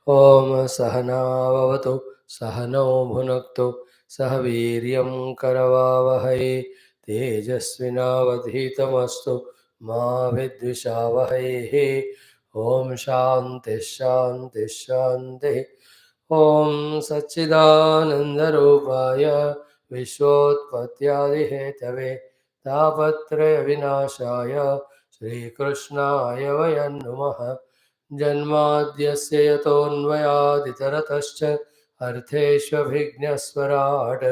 ओम सहनाववतु सहनौ भुनक्तु सह वीर्यं करवावहै तेजस्विनावधीतमस्तु मा विद्विषावहैः। ओम शान्ति शान्ति शान्तिः। ओम सच्चिदानन्दरूपाय विश्वोत्पत्त्यादिहेतवे तापत्रय विनाशाय श्रीकृष्णाय वयं नुमः। जन्माद्यस्य यतोऽन्वयादितरतश्च अर्थेष्वभिज्ञस्वराट्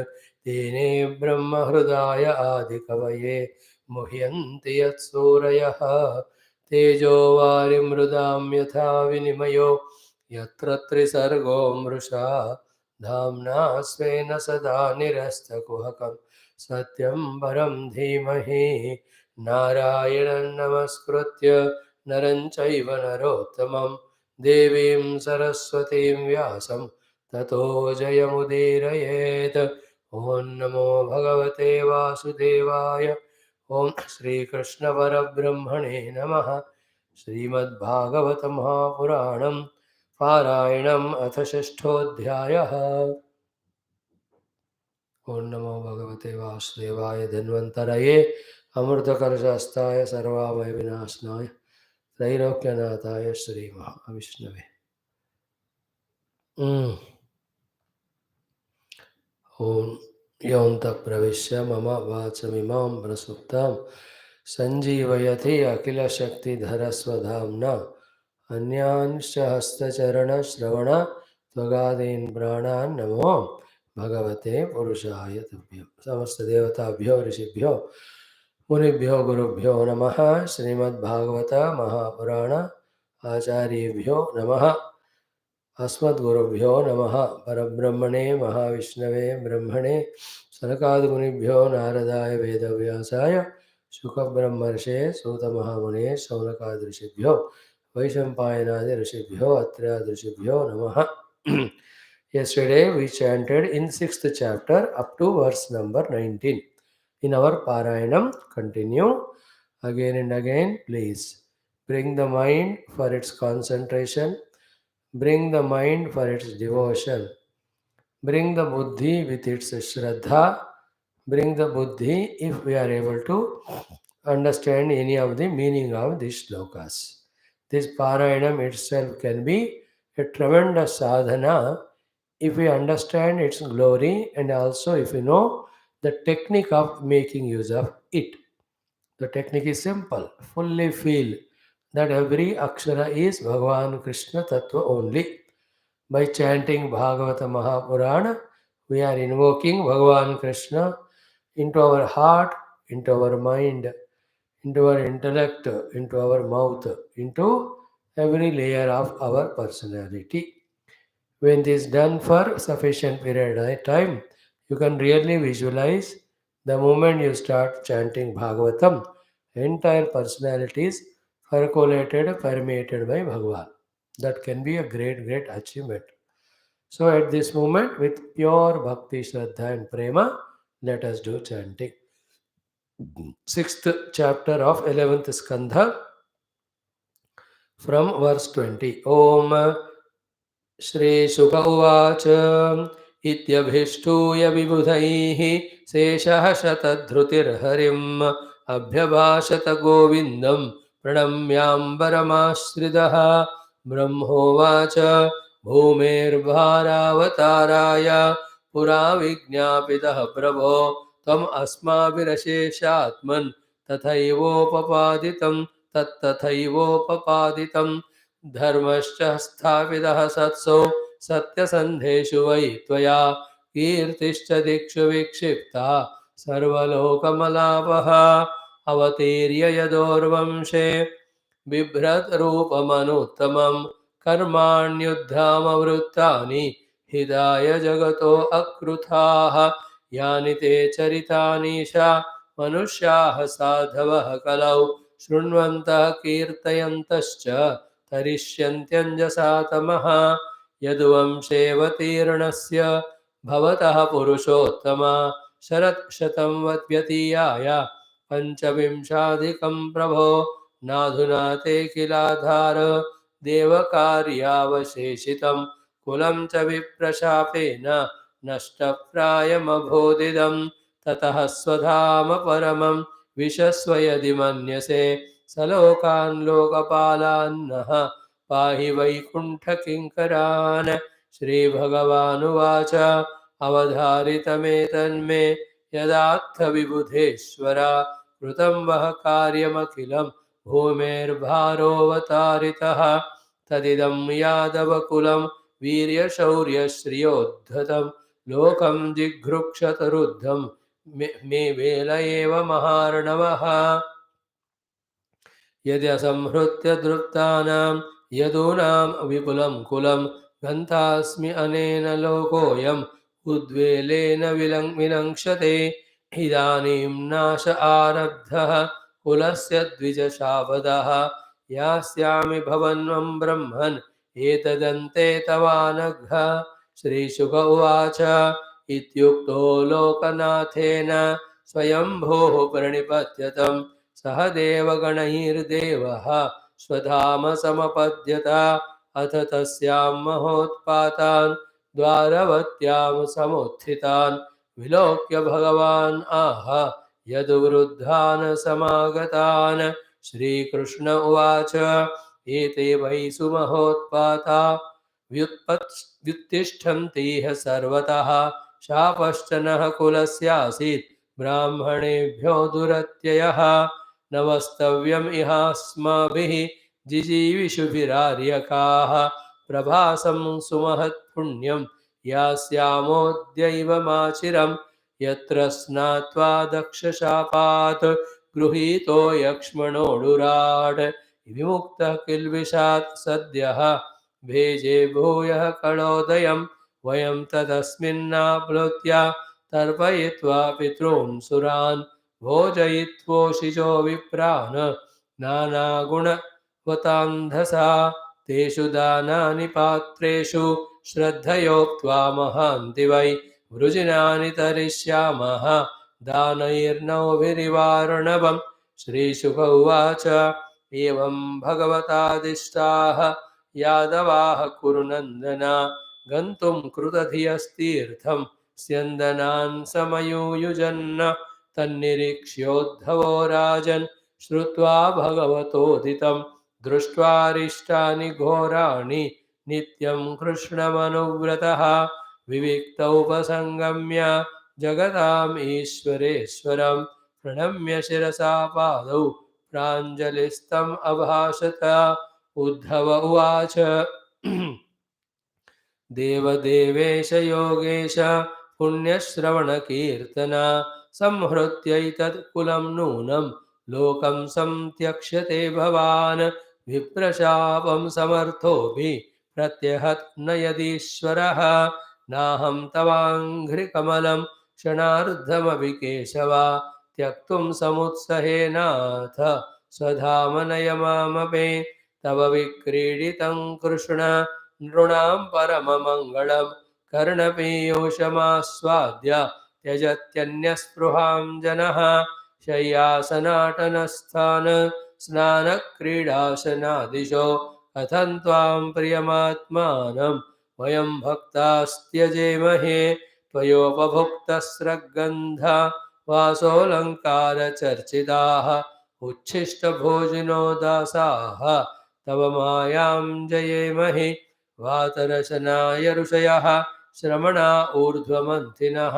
तेने ब्रह्महृदाय आदिकवये मुह्यन्ति यत्सूरयः। तेजो वारिमृदां यथा विनिमयो यत्र त्रिसर्गो मृषा धाम्ना स्वेन सदा निरस्तकुहकं सत्यं परं धीमहि। नारायणं नमस्कृत्य नरं चैव नरोत्तमं देवीं सरस्वतीं व्यासं ततो जयमुदीरयेत्। ॐ नमो भगवते वासुदेवाय। ॐ श्रीकृष्णपरब्रह्मणे नमः। श्रीमद्भागवत महापुराणं पारायणम् अथ षष्ठोऽध्यायः। ॐ नमो भगवते वासुदेवाय धन्वन्तरये अमृतकलशहस्ताय सर्वाभय विनाशनाय त्रैलोक्यनाथाय श्री महाविष्णवे। ॐ योऽन्तः प्रविश्य मम वाचमिमां प्रसुप्तां सञ्जीवयति अखिलशक्तिधरस्वधाम्ना अन्यांश्च हस्तचरणश्रवण त्वगादीन् प्राणान् नमो भगवते पुरुषाय तुभ्यं। समस्त देवताभ्यो ऋषिभ्यो मुनिभ्यो गुरुभ्यो नमः। श्रीमद्भागवत महापुराण आचार्येभ्यो नमः। अस्मद्गुरुभ्यो नमः। परब्रह्मणे महाविष्णवे ब्रह्मणे सनकादिमुनिभ्यो नारदाय वेदव्यासाय शुकब्रह्मर्षे सूतमहामुने शौनकादि ऋषिभ्यो वैशम्पायनादि ऋषिभ्यो अत्र्यादि ऋषिभ्यो नमः। Yesterday we chanted in 6th chapter up to verse number 19. In our Parayanam, continue again and again. Please bring the mind for its concentration, bring the mind for its devotion, bring the buddhi with its shraddha, bring the buddhi if we are able to understand any of the meaning of these shlokas. This Parayanam itself can be a tremendous sadhana if we understand its glory and also if we know the technique of making use of it. The technique is simple. Fully feel that every akshara is Bhagavan Krishna Tattva only. By chanting Bhagavata Mahapurana, we are invoking Bhagavan Krishna into our heart, into our mind, into our intellect, into our mouth, into every layer of our personality. When this is done for sufficient period of time, you can really visualize the moment you start chanting Bhagavatam, entire personalities percolated, permeated by Bhagavan. That can be a great, great achievement. So at this moment, with pure bhakti, shraddha and prema, let us do chanting. 6th chapter of 11th skandha from verse 20. Om श्रीशुक उवाच इत्यभिष्टूय विबुधैः शेषः शतधृतिर्हरिम् अभ्यभाषत गोविन्दं प्रणम्याम्बरमाश्रितः। ब्रह्मोवाच भूमेर्भारावताराय पुरा विज्ञापितः प्रभो त्वम् अस्माभिरशेषात्मन् तथैवोपपादितं तत्तथैवोपपादितम्। धर्मश्च स्थापितः सत्सो सत्यसन्धेषु वै त्वया कीर्तिश्च दिक्षु विक्षिप्ता सर्वलोकमलापः। अवतीर्य यदोर्वंशे बिभ्रद्रूपमनुत्तमं कर्माण्युद्धामवृत्तानि हिताय जगतो अकृथाः। यानि ते चरितानीशा मनुष्याः साधवः कलौ शृण्वन्तः कीर्तयन्तश्च तरिष्यन्त्यञ्जसा तमः। यदुवंशेऽवतीर्णस्य भवतः पुरुषोत्तम शरत्शतं व्यतीयाय पञ्चविंशाधिकं प्रभो नाधुना ते किलाधार देवकार्यावशेषितं कुलं च विप्रशापेन नष्टप्रायमभूदिदं ततः स्वधाम परमं विशस्व यदि मन्यसे सलोकान् लोकपालान्नः पाहि वैकुण्ठकिङ्करान्। श्रीभगवानुवाच अवधारितमेतन्मे यदार्थविबुधेश्वर कृतं वः कार्यमखिलं भूमेर्भारोऽवतारितः तदिदं यादवकुलं वीर्यशौर्यश्रियोद्धतं लोकं जिघृक्षतरुद्धं मे वेल एव महार्णवः। यद्यसंहृत्य दृप्तानां यदूनां विपुलं कुलं गन्तास्मि अनेन लोकोऽयम् उद्वेलेन विनङ्क्षते इदानीं नाश आरब्धः कुलस्य द्विजशापदः यास्यामि भवन्वं ब्रह्मन् एतदन्ते तवानघ। श्रीशुक उवाच इत्युक्तो लोकनाथेन स्वयंभोः प्रणिपत्यतं सह देवगणैर्देवः स्वधाम समपद्यत अथ तस्यां महोत्पातान् द्वारवत्यां समुत्थितान् विलोक्य भगवान् आह यदुवृद्धान् समागतान्। श्रीकृष्ण उवाच एते वै सुमहोत्पाता व्युत्तिष्ठन्तीह सर्वतः शापश्च नः कुलस्यासीत् ब्राह्मणेभ्यो दुरत्ययः नमस्तव्यम् इहास्माभिः जिजीविषुभिरार्यकाः प्रभासं सुमहत्पुण्यं यास्यामोऽद्यैवमाचिरं यत्र स्नात्वा दक्षशापात् गृहीतो यक्ष्मणोडुराड् विमुक्तः किल्बिषात् सद्यः भेजे भूयः कळोदयं वयं तदस्मिन्नाप्लुत्य तर्पयित्वा पितॄन् सुरान् भोजयित्वोषिजो विप्रान् नानागुणवतान्धसा तेषु दानानि पात्रेषु श्रद्धयोक्त्वा महान्ति वै वृजिनानि तरिष्यामः दानैर्नौभिरिवार्णवम्। श्रीशुक उवाच एवं भगवतादिष्टाः यादवाः कुरुनन्दन गन्तुं कृतधियस्तीर्थं स्यन्दनान् समयुयुजन् तन्निरीक्ष्योद्धवो राजन् श्रुत्वा भगवतोदितं दृष्ट्वारिष्टानि घोराणि नित्यं कृष्णमनुव्रतः विविक्त उपसंगम्य जगताम् ईश्वरेश्वरं प्रणम्य शिरसा पादौ प्राञ्जलिस्तम् अभाषत। उद्धव उवाच देवदेवेश योगेश पुण्यश्रवणकीर्तन संहृत्यैतत् कुलं नूनं लोकं संत्यक्ष्यते भवान् विप्रशापं समर्थोऽपि प्रत्यहत् न यदीश्वरः नाहं तवाङ्घ्रिकमलं क्षणार्धमपि केशव त्यक्तुं समुत्सहेनाथ स्वधाम नय मामपि तव विक्रीडितं कृष्ण नृणां परममङ्गलं कर्णपीयूषमास्वाद्य त्यजत्यन्यस्पृहां जनः शय्यासनाटनस्थान स्नानक्रीडासनादिशो कथं त्वां प्रियमात्मानं वयं भक्तास्त्यजेमहे त्वयोपभुक्तस्रग्गन्ध वासोऽलङ्कारचर्चिताः उच्छिष्टभोजिनो दासाः तव मायां जयेमहि वातरशनाय ऋषयः श्रमणा ऊर्ध्वमन्थिनः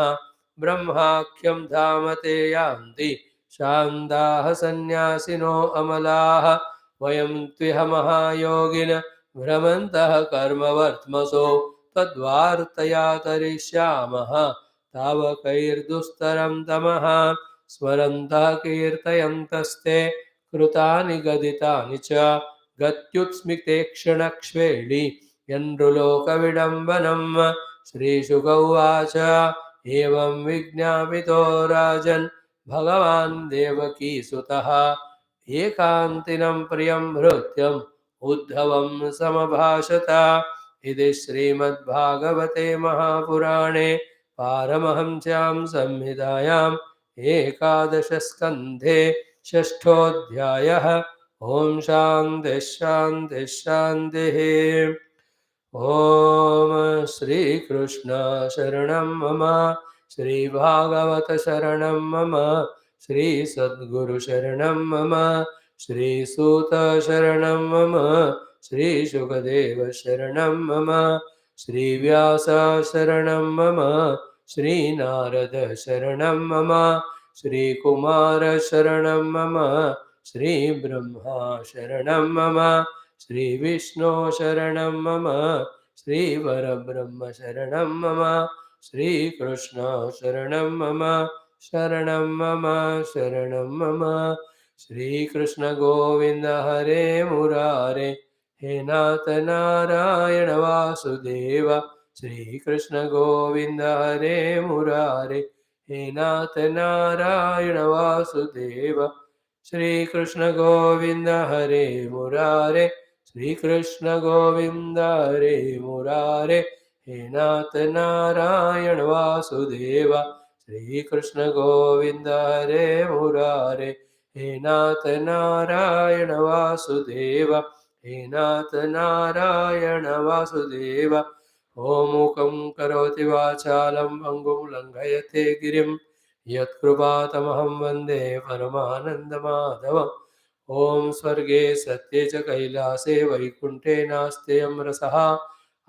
ब्रह्माख्यं धाम ते यान्ति शान्ताः सन्न्यासिनो अमलाः वयं त्विह महायोगिन भ्रमन्तः कर्मवर्त्मसो तद्वार्तया तरिष्यामः तावकैर्दुस्तरं तमः स्मरन्तः कीर्तयन्तस्ते कृतानि गदितानि च गत्युत्स्मिते क्षणक्ष्वेळि यन्नृलोकविडम्बनम्। श्रीशुक उवाच एवं विज्ञापितो राजन् भगवान् देवकीसुतः एकान्तिनं प्रियं भृत्यम् उद्धवं समभाषत। इति श्रीमद्भागवते महापुराणे पारमहंस्यां संहितायाम् एकादशस्कन्धे षष्ठोऽध्यायः। Om Shanti Shanti Shanti. Om Shri Krishna Sharanam Mama, Shri Bhagavata Sharanam Mama, Shri Sadguru Sharanam Mama, Shri Suta Sharanam Mama, Shri Shukadeva Sharanam Mama, Shri Vyasa Sharanam Mama, Shri Narada Sharanam Mama, Shri Kumara Sharanam Mama, Shri Brahma Sharanam Mama, Shri Vishnu Sharanam Mama, Shri Parabrahma Sharanam Mama, Shri Krishna Sharanam Mama, Sharanam Mama, Sharanam Mama, Shri Krishna Govinda Hare Murare, He Nath Narayana Vasudeva, Shri Krishna Govinda Hare Murare, He Nath Narayana Vasudeva, Shri Krishna Govinda Hare Murare, Shri Krishna Govinda Hare Murare, He Nath Narayana Vasudeva, Shri Krishna Govinda Hare Murare, He Nath Narayana Vasudeva, He Nath Narayana Vasudeva. Om Mukam Karoti Vachalam Angum Langayate Girim Yatkrupātamaham Vande Paramanandamādhavam. Om Swarge Satye Cha Kailase Vaikunte Naste Amrasaha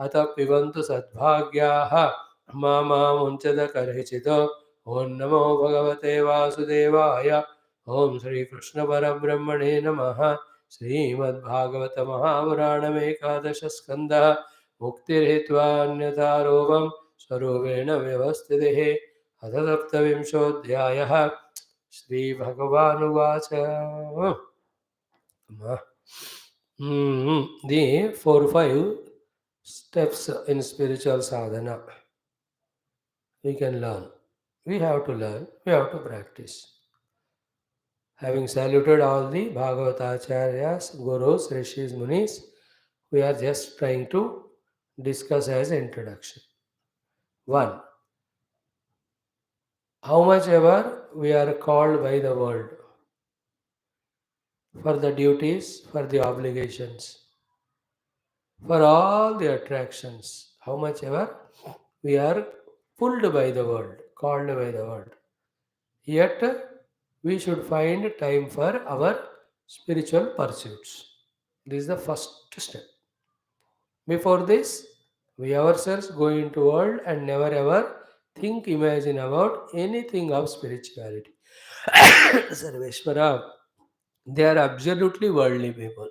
Atha Pibantu Sadbhagyaha Mama Munchada Karechito. Om Namo Bhagavate Vasudevaya. Om Shri Krishna Parabrahmane Namaha. Srimad Bhagavata Mahapuranam Ekadasha Skandha Muktirhitva Saruvena Vyavasthidehe अथ सप्तविंशोऽध्यायः श्रीभगवानुवाच The 4 or 5 steps in spiritual sadhana we can learn. We have to learn, we have to practice. Having saluted all the Bhagavatacharyas, Gurus, Rishis, Munis, we are just trying to discuss as introduction. 1. How much ever we are called by the world for the duties, for the obligations, for all the attractions, how much ever we are pulled by the world, called by the world. Yet we should find time for our spiritual pursuits. This is the first step. Before this, we ourselves go into world and never ever think, imagine about anything of spirituality. Sarveshwara, they are absolutely worldly people.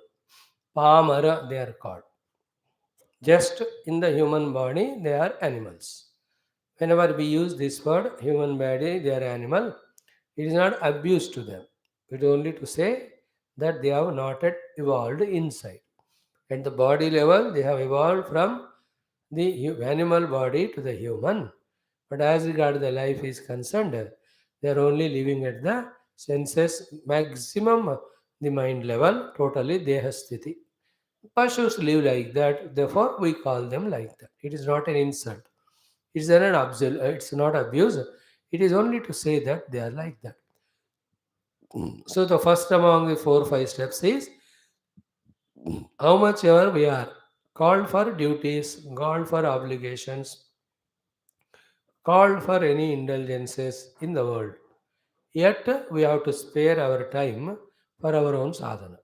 Pamara, they are called. Just in the human body, they are animals. Whenever we use this word, human body, they are animal, it is not abuse to them. It is only to say that they have not yet evolved inside. At the body level, they have evolved from the animal body to the human. But as regard the life is concerned, they are only living at the senses maximum, the mind level, totally dehasthiti. Pashus live like that, therefore we call them like that. It is not an insult. It's not abuse. It is only to say that they are like that. So the first among the 4 or 5 steps is how much ever we are called for duties, called for obligations, called for any indulgences in the world. Yet we have to spare our time for our own sadhana.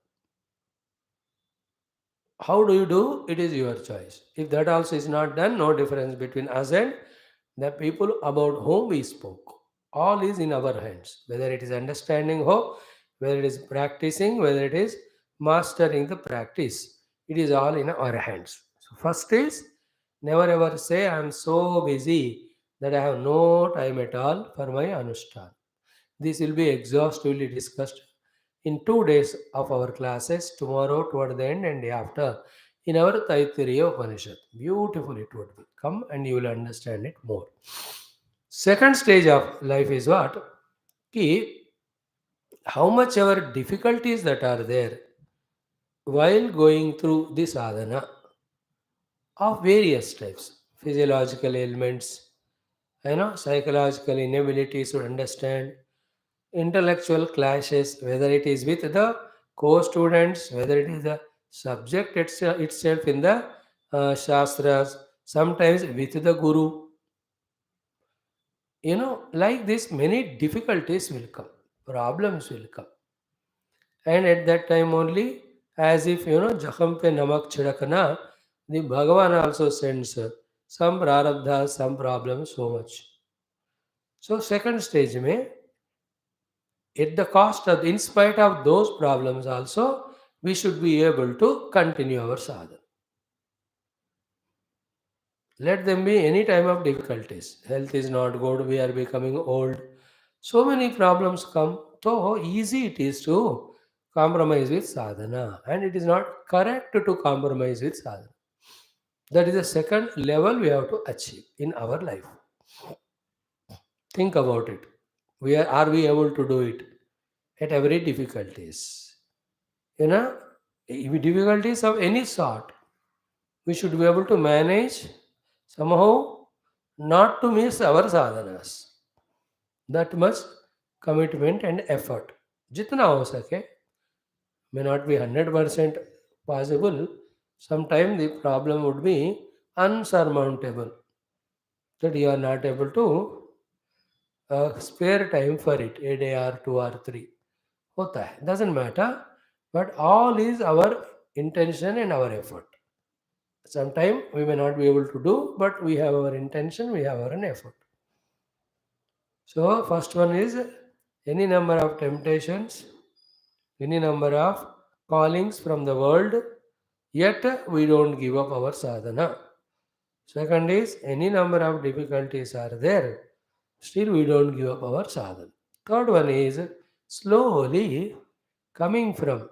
How do you do? It is your choice. If that also is not done, no difference between us and the people about whom we spoke. All is in our hands. Whether it is understanding how, whether it is practicing, whether it is mastering the practice, it is all in our hands. So first is never ever say I am so busy that I have no time at all for my anushthan. This will be exhaustively discussed in 2 days of our classes, tomorrow toward the end and day after, in our Taittiriya Upanishad. Beautiful it would be. Come and you will understand it more. Second stage of life is what? Ki, how much ever difficulties that are there while going through the sadhana of various types, physiological ailments, psychological inabilities to understand, intellectual clashes, whether it is with the co-students, whether it is the subject itself in the Shastras, sometimes with the Guru. Like this, many difficulties will come, problems will come. And at that time only, as if, Jakham pe namak chidakana, the Bhagavan also sends some prarabdha, some problems, so much. So second stage mein, at the cost of, in spite of those problems also, we should be able to continue our sadhana. Let them be any time of difficulties. Health is not good, we are becoming old. So many problems come. So how easy it is to compromise with sadhana. And it is not correct to compromise with sadhana. That is the second level we have to achieve in our life. Think about it. Are we able to do it at every difficulties? Difficulties of any sort, we should be able to manage somehow not to miss our sadhanas. That much commitment and effort. Jitna ho sake, may not be 100% possible. Sometimes the problem would be unsurmountable, that you are not able to spare time for it, a day or two or three. Hota hai, doesn't matter, but all is our intention and our effort. Sometimes we may not be able to do, but we have our intention, we have our effort. So, first one is any number of temptations, any number of callings from the world, yet we don't give up our sadhana. Second is any number of difficulties are there, still we don't give up our sadhana. Third one is slowly coming from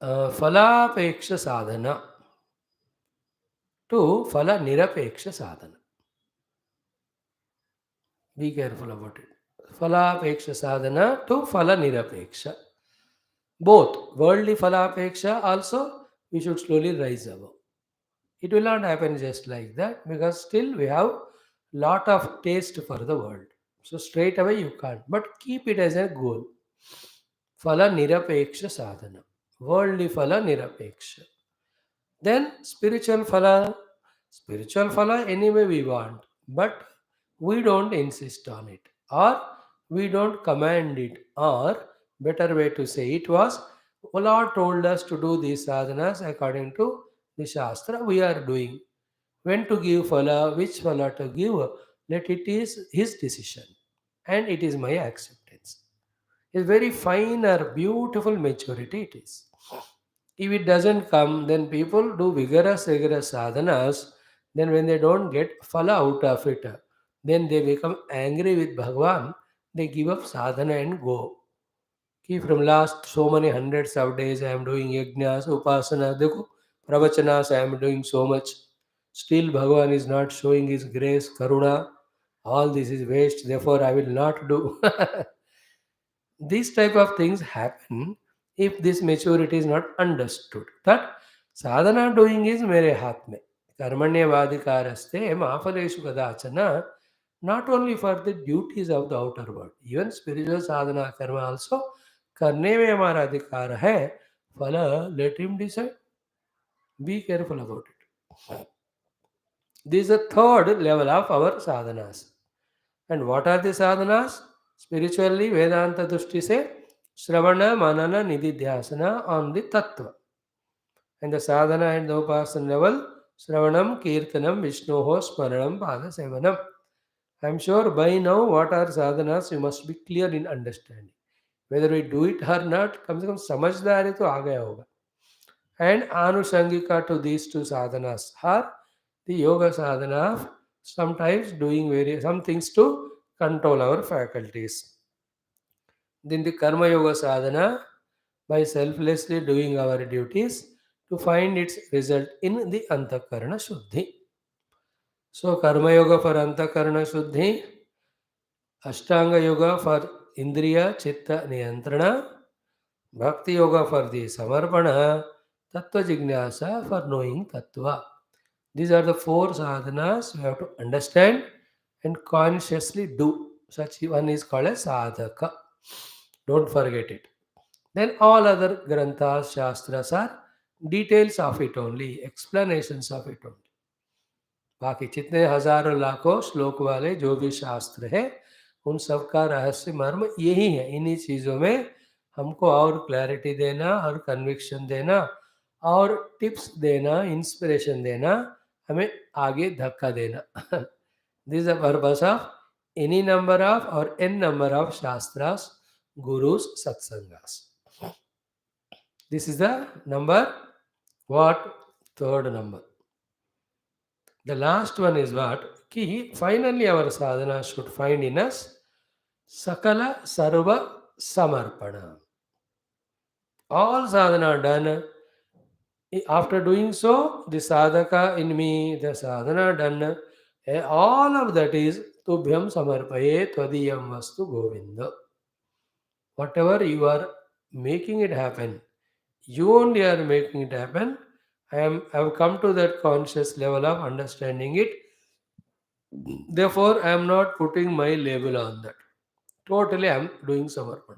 phalapeksha sadhana to phala nirapeksha sadhana. Be careful about it. Phalapeksha sadhana to phala nirapeksha. Both worldly phalapeksha also we should slowly rise above. It will not happen just like that because still we have lot of taste for the world. So straight away you can't. But keep it as a goal. Phala nirapeksha sadhana. Worldly phala nirapeksha. Then spiritual phala anyway we want, but we don't insist on it, or we don't command it, or better way to say it was, Lord told us to do these sadhanas according to the Shastra we are doing. When to give phala, which phala to give, let it is his decision, and it is my acceptance. It's very fine or beautiful maturity it is. If it doesn't come, then people do rigorous sadhanas. Then when they don't get phala out of it, then they become angry with Bhagavan. They give up sadhana and go. Ki from last so many hundreds of days I am doing yajnas, upasanas, dekho, pravachanas I am doing so much. Still Bhagavan is not showing his grace, karuna. All this is waste, therefore I will not do. These type of things happen if this maturity is not understood. That sadhana doing is mere haath mein. Karmanya vadikaraste mafaleshu kadachana. Not only for the duties of the outer world, even spiritual sadhana karma also करने में हमारा अधिकार है. Phala, let him decide. Be careful about it. This is the third level of our sadhanas. And what are the sadhanas? Spiritually, Vedanta Dushti say, Shravana, Manana, Nididhyasana on the Tattva. And the sadhana and the upasana level, Shravanam, Kirtanam, Vishnoho, Smaranam, Pada Sevanam. I am sure by now what are sadhanas, you must be clear in understanding. Whether we do it or not, कम से कम समझदारी तो आ गया होगा. And Anushangika to these two sadhanas are the yoga sadhana of sometimes doing some things to control our faculties. Then the karma yoga sadhana by selflessly doing our duties to find its result in the antakarana shuddhi. So karma yoga for antakarana shuddhi, ashtanga yoga for indriya chitta niyantrana, bhakti yoga for the samarpana, tattva jignasa for knowing tattva. These are the four sadhanas we have to understand and consciously do. Such one is called a sadhaka. Don't forget it. Then all other granthas, shastras are details of it only, explanations of it only. बाकी जितने हजारों लाखों श्लोक वाले जो भी शास्त्र है उन सब का रहस्य मर्म यही है। इन्हीं चीज़ों में हमको और क्लैरिटी देना और कन्विक्शन देना और टिप्स देना, इंस्पिरेशन देना, हमें आगे धक्का देना। This the purpose of any number of और an number of shastras, gurus, satsangas. This is the number what? Third number. The last one is what? Ki finally our sadhana should find in us Sakala Sarva Samarpana. All sadhana done. After doing so, the sadhaka in me, the sadhana done, all of that is Tubhyam Samarpaye Tvadiyam Vastu Govinda. Whatever you are making it happen, you only are making it happen. I have come to that conscious level of understanding it. Therefore, I am not putting my label on that. Totally, I am doing samarpan.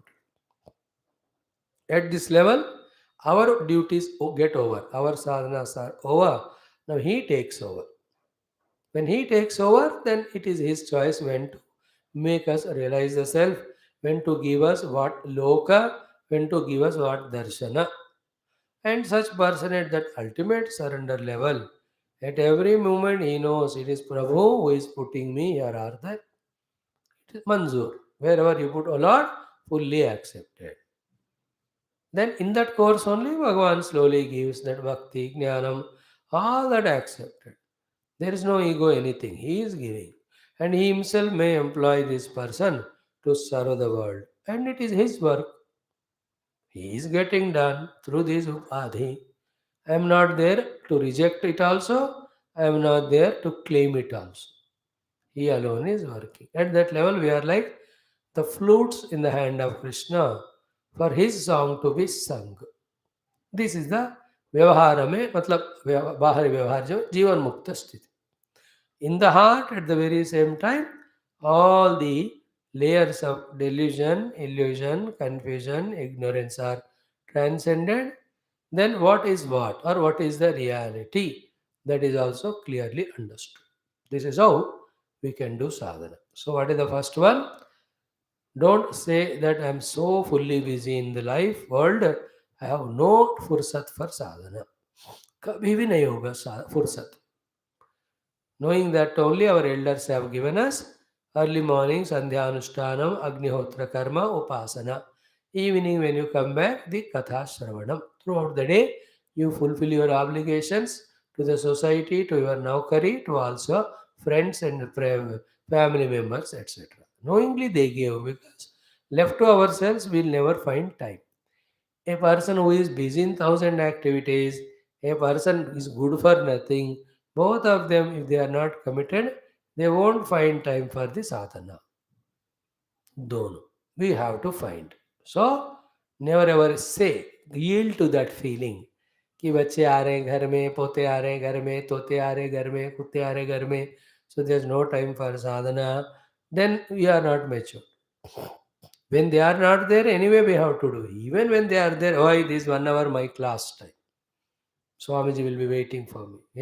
At this level, our duties get over. Our sadhanas are over. Now he takes over. When he takes over, then it is his choice when to make us realize the self, when to give us what loka, when to give us what darshana. And such person at that ultimate surrender level, at every moment he knows it is Prabhu who is putting me here or there. It is Manzoor. Wherever you put, O Lord, fully accepted. Then in that course only Bhagavan slowly gives that bhakti, jnanam, all that accepted. There is no ego, anything. He is giving. And he himself may employ this person to serve the world. And it is his work. He is getting done through this upadhi. I am not there to reject it also. I am not there to claim it also. He alone is working. At that level, we are like the flutes in the hand of Krishna for his song to be sung. This is the व्यवहार में मतलब बाहरी व्यवहार जो जीवन मुक्त स्थिति. In the heart, at the very same time, all the layers of delusion, illusion, confusion, ignorance are transcended. Then what is what or what is the reality? That is also clearly understood. This is how we can do sadhana. So what is the first one? Don't say that I am so fully busy in the life world, I have no fursat for sadhana. कभी भी नहीं होगा फुर्सत. Knowing that only our elders have given us early morning sandhya anushtanam, agnihotra karma, upasana. Evening when you come back, the katha shravanam. Throughout the day, you fulfill your obligations to the society, to your naukari, to also friends and family members, etc. Knowingly they gave, because left to ourselves, we'll never find time. A person who is busy in thousand activities, a person who is good for nothing, both of them, if they are not committed, they won't find time for the sadhana. Dono. We have to find. So, never ever say, yield to that feeling कि बच्चे आ रहे हैं घर में, पोते आ रहे हैं घर में, तोते आ रहे हैं घर में, कुत्ते आ रहे हैं घर में, so there's no time for sadhana, then we are not mature. When they are not there, anyway we have to do. Even when they are there, oh, this 1 hour my class time. Swamiji will be waiting for me. He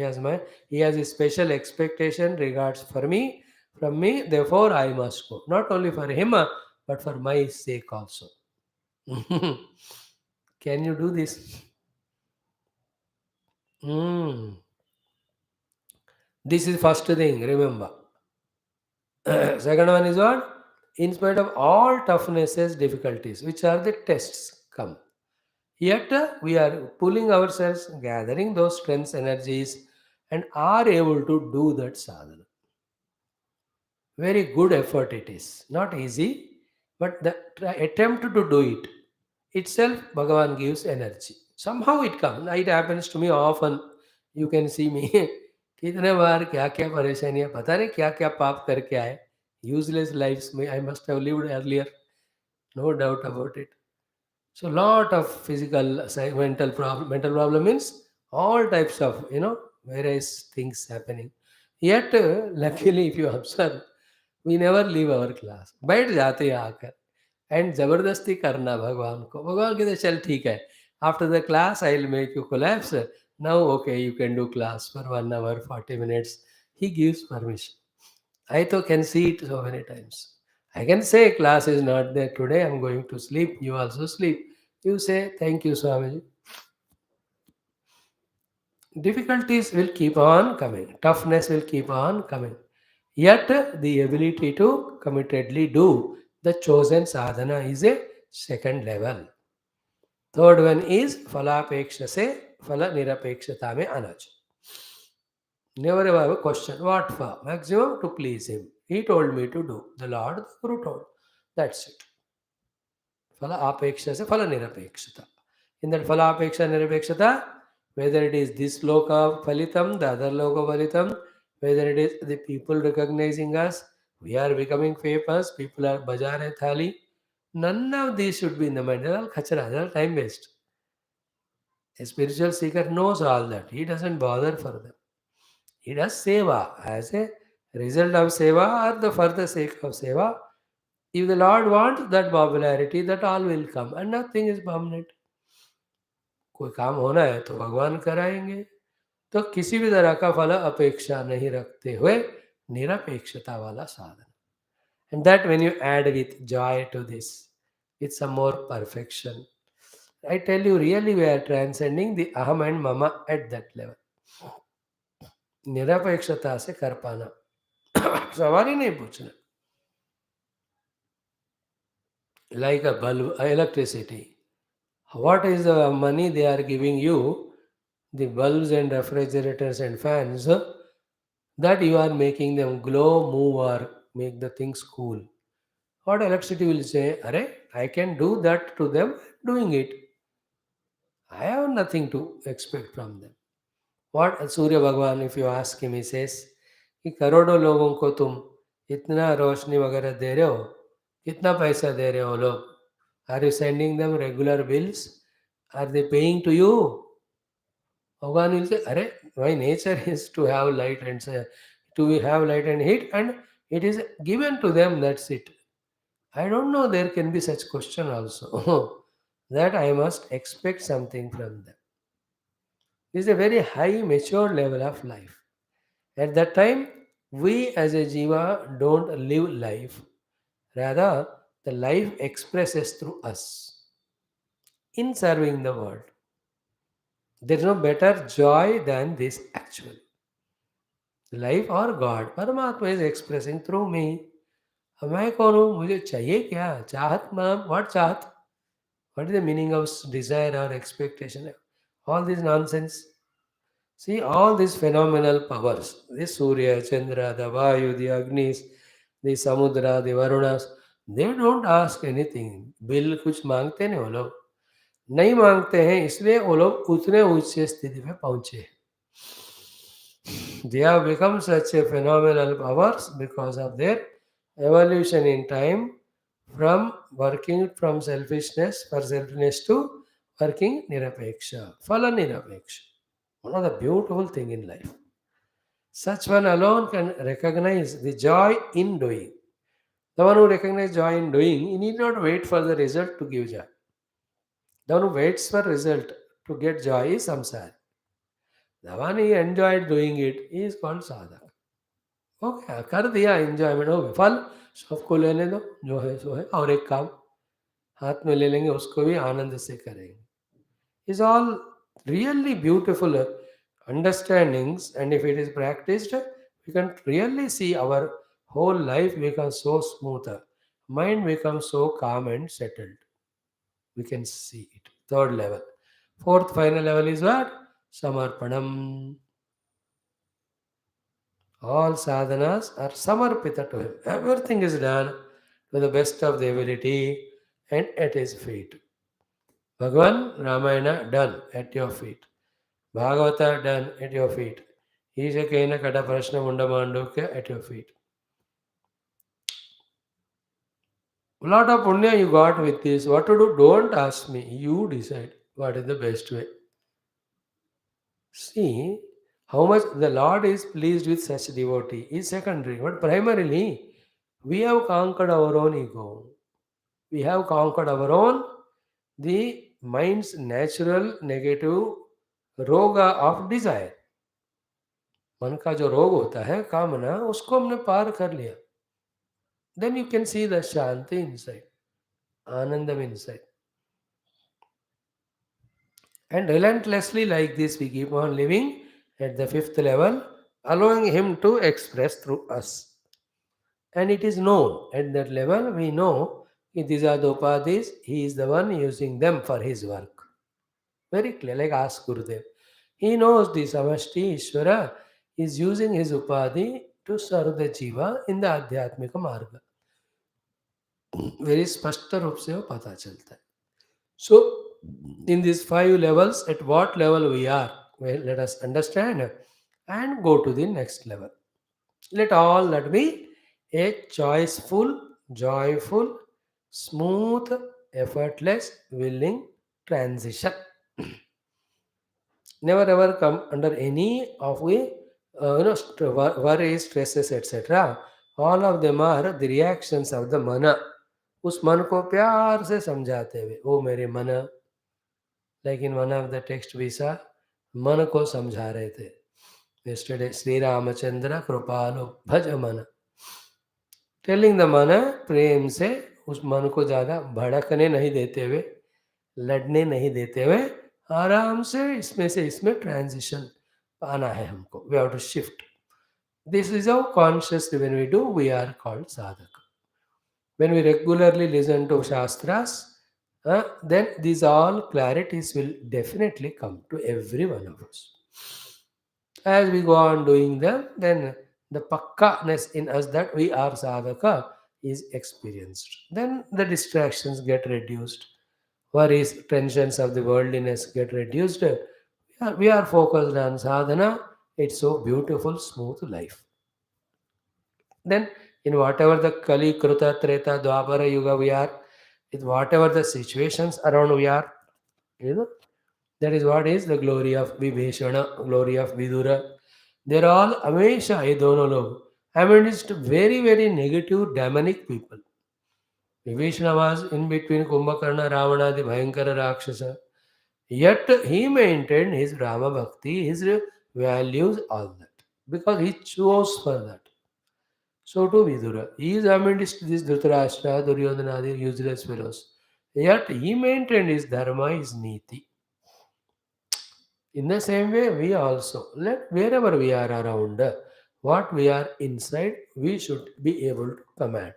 has a special expectation regards for me, from me, therefore I must go. Not only for him, but for my sake also. Can you do this? This is first thing, remember. Second one is what? In spite of all toughnesses, difficulties, which are the tests come. Yet we are pulling ourselves, gathering those strengths, energies, and are able to do that sadhana. Very good effort it is. Not easy, but the attempt to do it itself, Bhagavan gives energy. Somehow it comes. It happens to me often. You can see me. कितने बार क्या क्या परेशानियां, पता नहीं क्या क्या पाप करके आए. Useless lives में I must have lived earlier. No doubt about it. So lot of physical, mental problem means all types of, various things happening. Yet, luckily, if you observe, we never leave our class. बैठ जाते हैं आकर. And जबरदस्ती करना भगवान को, भगवान कहते चल ठीक है, after the class I will make you collapse, now okay you can do class for 1 hour 40 minutes. He gives permission. I too can see it so many times. I can say class is not there today, I'm going to sleep, you also sleep. You say thank you Swamiji. Difficulties will keep on coming, toughness will keep on coming. Yet the ability to committedly do the chosen sadhana is a second level. Third one is phalapeksha se phala nirapekshata mein anaj. Never ever question what for. Maximum to please him. He told me to do. The Lord, the Guru told. That's it. Phala apeksha se phala nirapekshata. In that phala apeksha nirapekshata, whether it is this loka phalitam, the other loka phalitam, whether it is the people recognizing us, we are becoming famous, people are bajare thali, none of these should be in the mind. They're all khachara, they're all time waste. A spiritual seeker knows all that. He doesn't bother for them. He does seva as a result of seva or the for the sake of seva. If the Lord wants that popularity, that all will come and nothing is permanent. कोई काम होना है तो भगवान कराएंगे. तो किसी भी तरह का फल अपेक्षा नहीं रखते हुए निरपेक्षता वाला साधन. And that when you add with joy to this, with some more perfection, I tell you, really we are transcending the aham and mama at that level. निरपेक्षता से कर पाना सवाल ही नहीं पूछना. Like a bulb, electricity. What is the money they are giving you? The bulbs and refrigerators and fans, that you are making them glow, move, or make the things cool. What electricity will say, Array, I can do that to them, doing it. I have nothing to expect from them. What Surya Bhagwan, if you ask him, he says, कि करोड़ों लोगों को तुम इतना रोशनी वगैरह दे रहे हो, कितना पैसा दे रहे हो लोग? Are you sending them regular bills? Are they paying to you? Bhagwan will say, Array, my nature is to have light and to have light and heat, and it is given to them, that's it. I don't know, there can be such question also that I must expect something from them. This is a very high mature level of life. At that time, we as a jiva don't live life. Rather, the life expresses through us in serving the world. There is no better joy than this actually. Life or God, Paramatma is expressing through me. अब मैं कौन हूँ? मुझे चाहिए क्या? चाहत नाम, what चाहत? What is the meaning of desire or expectation? All this nonsense. See, all these phenomenal powers, the Surya, Chandra, the Vayu, the Agnis, the Samudra, the Varunas, they don't ask anything. Bill कुछ मांगते नहीं वो लोग. नहीं मांगते हैं इसलिए वो लोग उतने ऊंचे स्थिति में पहुंचे. They have become such a phenomenal powers because of their evolution in time from working from selfishness for selfishness to working nirapeksha, phala nirapeksha. One of the beautiful thing in life. Such one alone can recognize the joy in doing. The one who recognizes joy in doing, he need not wait for the result to give joy. The one who waits for result to get joy is samsara. The one he enjoyed doing it is called sadhaka. Okay कर दिया, enjoyment हो गया, फल सबको लेने दो, जो है सो है, और एक काम हाथ में ले लेंगे, उसको भी आनंद से करेंगे. Is all really beautiful understandings, and if it is practised we can really see our whole life becomes so smoother, mind becomes so calm and settled. We can see it. Third level. Fourth final level is what? Samarpanam. All sadhanas are samarpita to him. Everything is done to the best of the ability and at his feet. Bhagavan, Ramayana done at your feet. Bhagavata done at your feet. Ishakena Kata Prashna Mundamandukya at your feet. A lot of punya you got with this. What to do? Don't ask me. You decide what is the best way. See how much the Lord is pleased with such devotee is secondary, but primarily we have conquered our own ego. We have conquered our own, the mind's natural negative रोग of desire. मन का जो रोग होता है कामना, उसको हमने पार कर लिया. Then you can see the shanti inside, anandam inside. And relentlessly like this, we keep on living at the fifth level, allowing Him to express through us. And it is known at that level, we know these are the upadhis, He is the one using them for His work. Very clear, like ask Gurudev. He knows the Samashti Ishvara is using his upadhi to serve the jiva in the Adhyatmika Marga. Very spashta रूप से वो पता चलता है. So, in these 5 levels, at what level we are, well, let us understand and go to the next level. Let all that be a choiceful, joyful, smooth, effortless, willing transition. Never ever come under any of we, worries, stresses, etc. All of them are the reactions of the mana. उस मन को प्यार से समझाते हुए, ओ मेरे मन, like in one of the text visa, मन को समझा रहे थे. Yesterday, Sri Ramachandra कृपालो भज मन, टेलिंग द मन, प्रेम से उस मन को ज़्यादा भड़कने नहीं देते हुए, लड़ने नहीं देते हुए, आराम से इसमें से इसमें ट्रांजिशन पाना है हमको. We have to shift. This is how consciously when we do, we are called sadhak. When we regularly listen to Shastras, then these all clarities will definitely come to every one of us. As we go on doing them, then the pakkaness in us that we are sadhaka is experienced. Then the distractions get reduced, worries, tensions of the worldliness get reduced. We are focused on sadhana. It's so beautiful, smooth life. Then, in whatever the Kali, Kruta, Treta, Dwapara Yuga we are, with whatever the situations around we are, you know, that is what is the glory of Vibhishana, glory of Vidura. They're all Amesha, I don't know. I mean, it's very, very negative, demonic people. Vibhishana was in between Kumbhakarna, Ravana, the Bhayankara Rakshasa. Yet he maintained his Rama Bhakti, his values, all that. Because he chose for that. So too Vidura. He is amidst these Dhritarashtra, Duryodhana, the useless fellows. Yet he maintained his dharma, his niti. In the same way, we also, let wherever we are around, what we are inside, we should be able to command.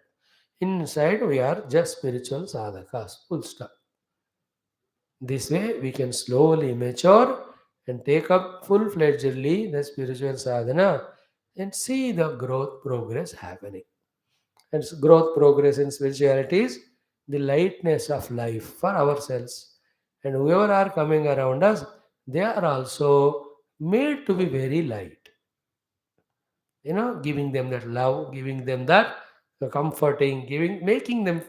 Inside, we are just spiritual sadhakas, full stop. This way, we can slowly mature and take up full-fledgedly the spiritual sadhana and see the growth progress happening. And growth progress in spirituality is the lightness of life for ourselves. And whoever are coming around us, they are also made to be very light. Giving them that love, giving them that comforting, making them,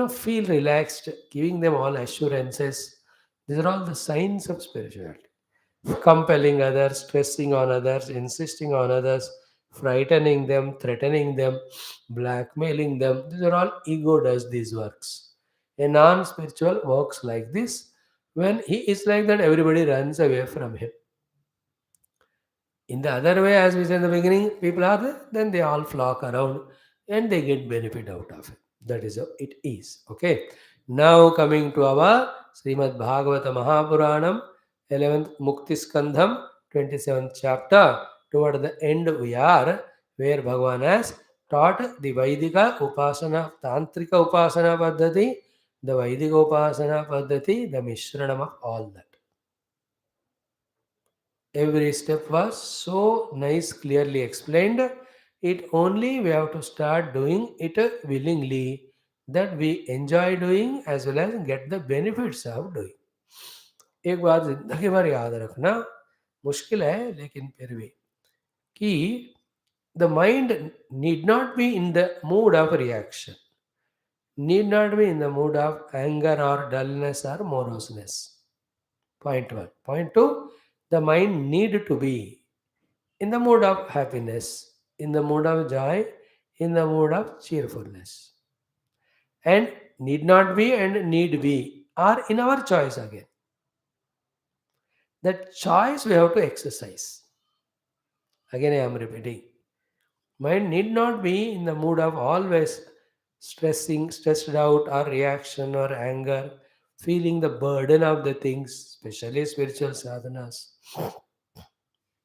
feel relaxed, giving them all assurances. These are all the signs of spirituality. Compelling others, stressing on others, insisting on others, frightening them, threatening them, blackmailing them. These are all ego does these works. A non-spiritual works like this. When he is like that, everybody runs away from him. In the other way, as we said in the beginning, people are there, then they all flock around and they get benefit out of it. That is how it is. Okay. Now coming to our Srimad Bhagavata Mahapuranam, 11th Mukti Skandham, 27th chapter. Toward the end we are, where Bhagavan has taught the Vaidika Upasana, Tantrika Upasana Paddhati, the Vaidika Upasana Paddhati, the Mishranam of all that. Every step was so nice, clearly explained. It only we have to start doing it willingly, that we enjoy doing as well as get the benefits of doing. एक बात जिंदगी भर याद रखना, मुश्किल है लेकिन फिर भी, कि the mind need not be in the mood of reaction, need not be in the mood of anger or dullness or moroseness. Point one. Point two, the mind need to be in the mood of happiness, in the mood of joy, in the mood of cheerfulness. And need not be and need be are in our choice again. That choice we have to exercise. Again, I am repeating. Mind need not be in the mood of always stressed out, or reaction or anger, feeling the burden of the things, especially spiritual sadhanas.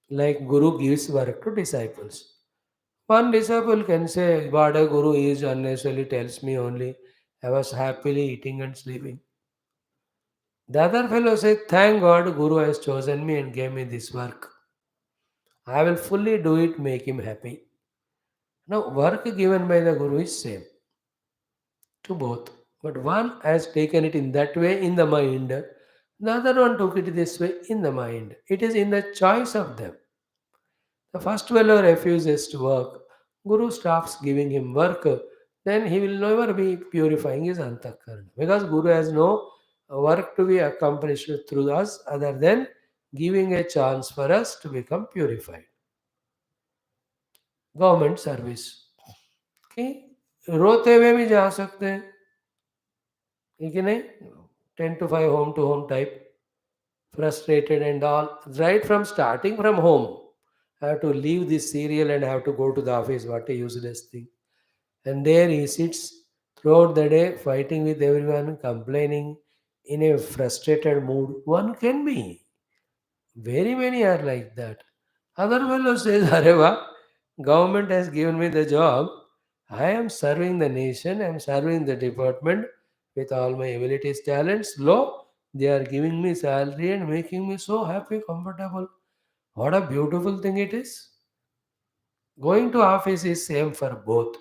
Like Guru gives work to disciples. One disciple can say, what a Guru is unnecessarily tells me only I was happily eating and sleeping. The other fellow said, thank God Guru has chosen me and gave me this work. I will fully do it, make him happy. Now, work given by the Guru is same to both. But one has taken it in that way in the mind, the other one took it this way in the mind. It is in the choice of them. The first fellow refuses to work. Guru stops giving him work. Then he will never be purifying his antakarana. Because Guru has no work to be accomplished through us other than giving a chance for us to become purified. Government service कि रोते हुए भी जा सकते हैं, है कि नहीं? 10 to 5 home to home type, frustrated and all, right from starting from home. I have to leave this serial and I have to go to the office. What a useless thing. And there he sits throughout the day fighting with everyone, complaining in a frustrated mood. One can be. Very many are like that. Other fellow says, Areva, government has given me the job. I am serving the nation, I am serving the department with all my abilities, talents. Lo, they are giving me salary and making me so happy, comfortable. What a beautiful thing it is. Going to office is same for both.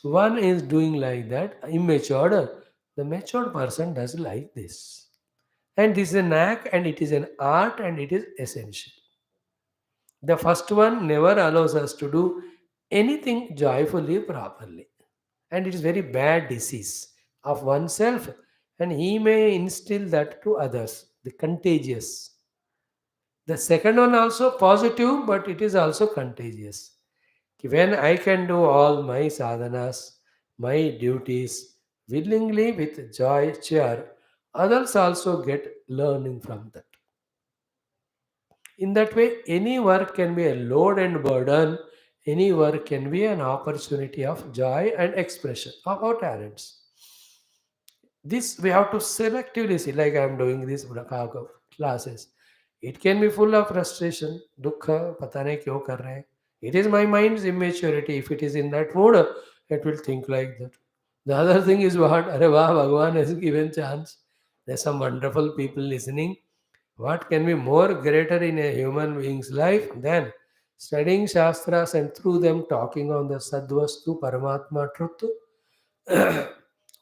One is doing like that, immature. The matured person does like this. And this is an act and it is an art and it is essential. The first one never allows us to do anything joyfully properly. And it is very bad disease of oneself, and he may instill that to others, the contagious. The second one also positive, but it is also contagious. When I can do all my sadhanas, my duties willingly with joy, cheer, others also get learning from that. In that way, any work can be a load and burden, any work can be an opportunity of joy and expression of our talents. This we have to selectively see, like I am doing this classes. It can be full of frustration, dukkha, pata nahi kyo kar rahe. It is my mind's immaturity. If it is in that mood, it will think like that. The other thing is what? Arre wow, Bhagavan has given chance. There's some wonderful people listening. What can be more greater in a human being's life than studying Shastras and through them talking on the Sadvastu Paramatma truth?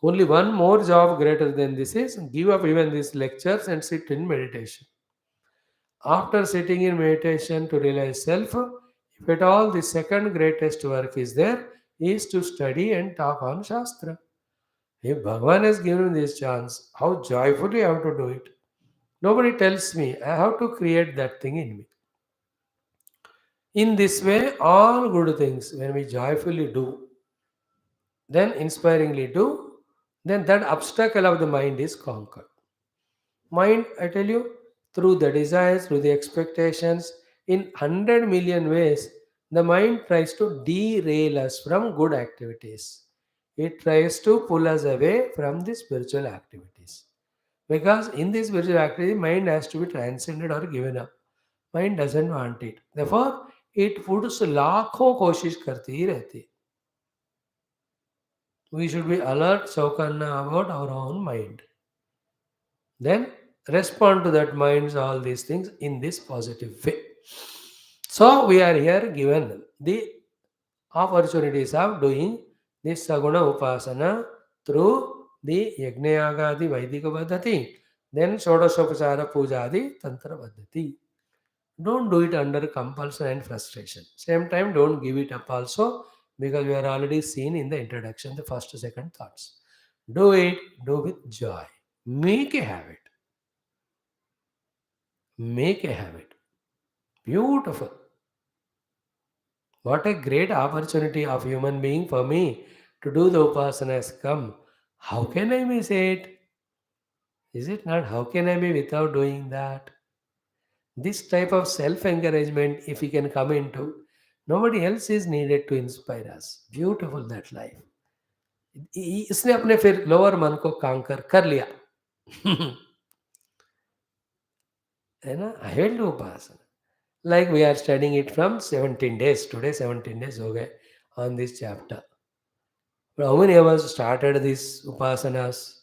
Only one more job greater than this is give up even these lectures and sit in meditation. After sitting in meditation to realize self, if at all the second greatest work is there, is to study and talk on Shastra. If Bhagavan has given me this chance, how joyfully I have to do it. Nobody tells me, I have to create that thing in me. In this way, all good things, when we joyfully do, then inspiringly do, then that obstacle of the mind is conquered. Mind, I tell you, through the desires, through the expectations, in 100 million ways, the mind tries to derail us from good activities. It tries to pull us away from the spiritual activities. Because in this spiritual activity, mind has to be transcended or given up. Mind doesn't want it. Therefore, it would लाखों कोशिश करती ही रहती है. We should be alert, चौकन्ना about our own mind. Then respond to that minds all these things in this positive way. So we are here given the opportunities of doing this Saguna Upasana through the Yajnayagadi Vaidika Paddhati, then Shodasopachara Pujadi Tantra Paddhati. Don't do it under compulsion and frustration. Same time, don't give it up also, because we are already seen in the introduction, the first, second thoughts. Do it, do with joy. Make a habit. Make a habit. Beautiful. What a great opportunity of human being for me to do the upasana has come. How can I miss it? Is it not? How can I be without doing that? This type of self encouragement, if we can come into, nobody else is needed to inspire us. Beautiful that life. इसने अपने फिर lower मन को conquer कर लिया. है ना? I will do upasana. Like we are studying it from 17 days. Today 17 days हो गए on this chapter. But how many of us started this upasanas?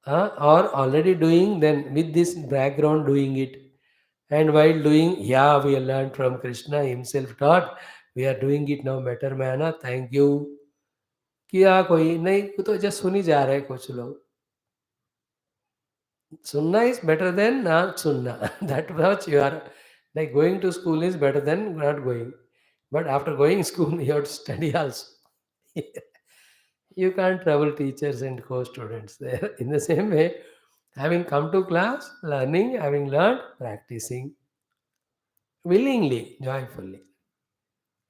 Or already doing, then with this background doing it. And while doing, yeah, we learned from Krishna himself taught. We are doing it now better manner. Thank you. किया कोई नहीं, वो तो just सुनी जा रहे हैं कुछ लोग. सुनना is better than not सुनना. That much you are, like going to school is better than not going. But after going school, you have to study also. You can't trouble teachers and co-students there. In the same way, having come to class, learning, having learned, practicing willingly, joyfully.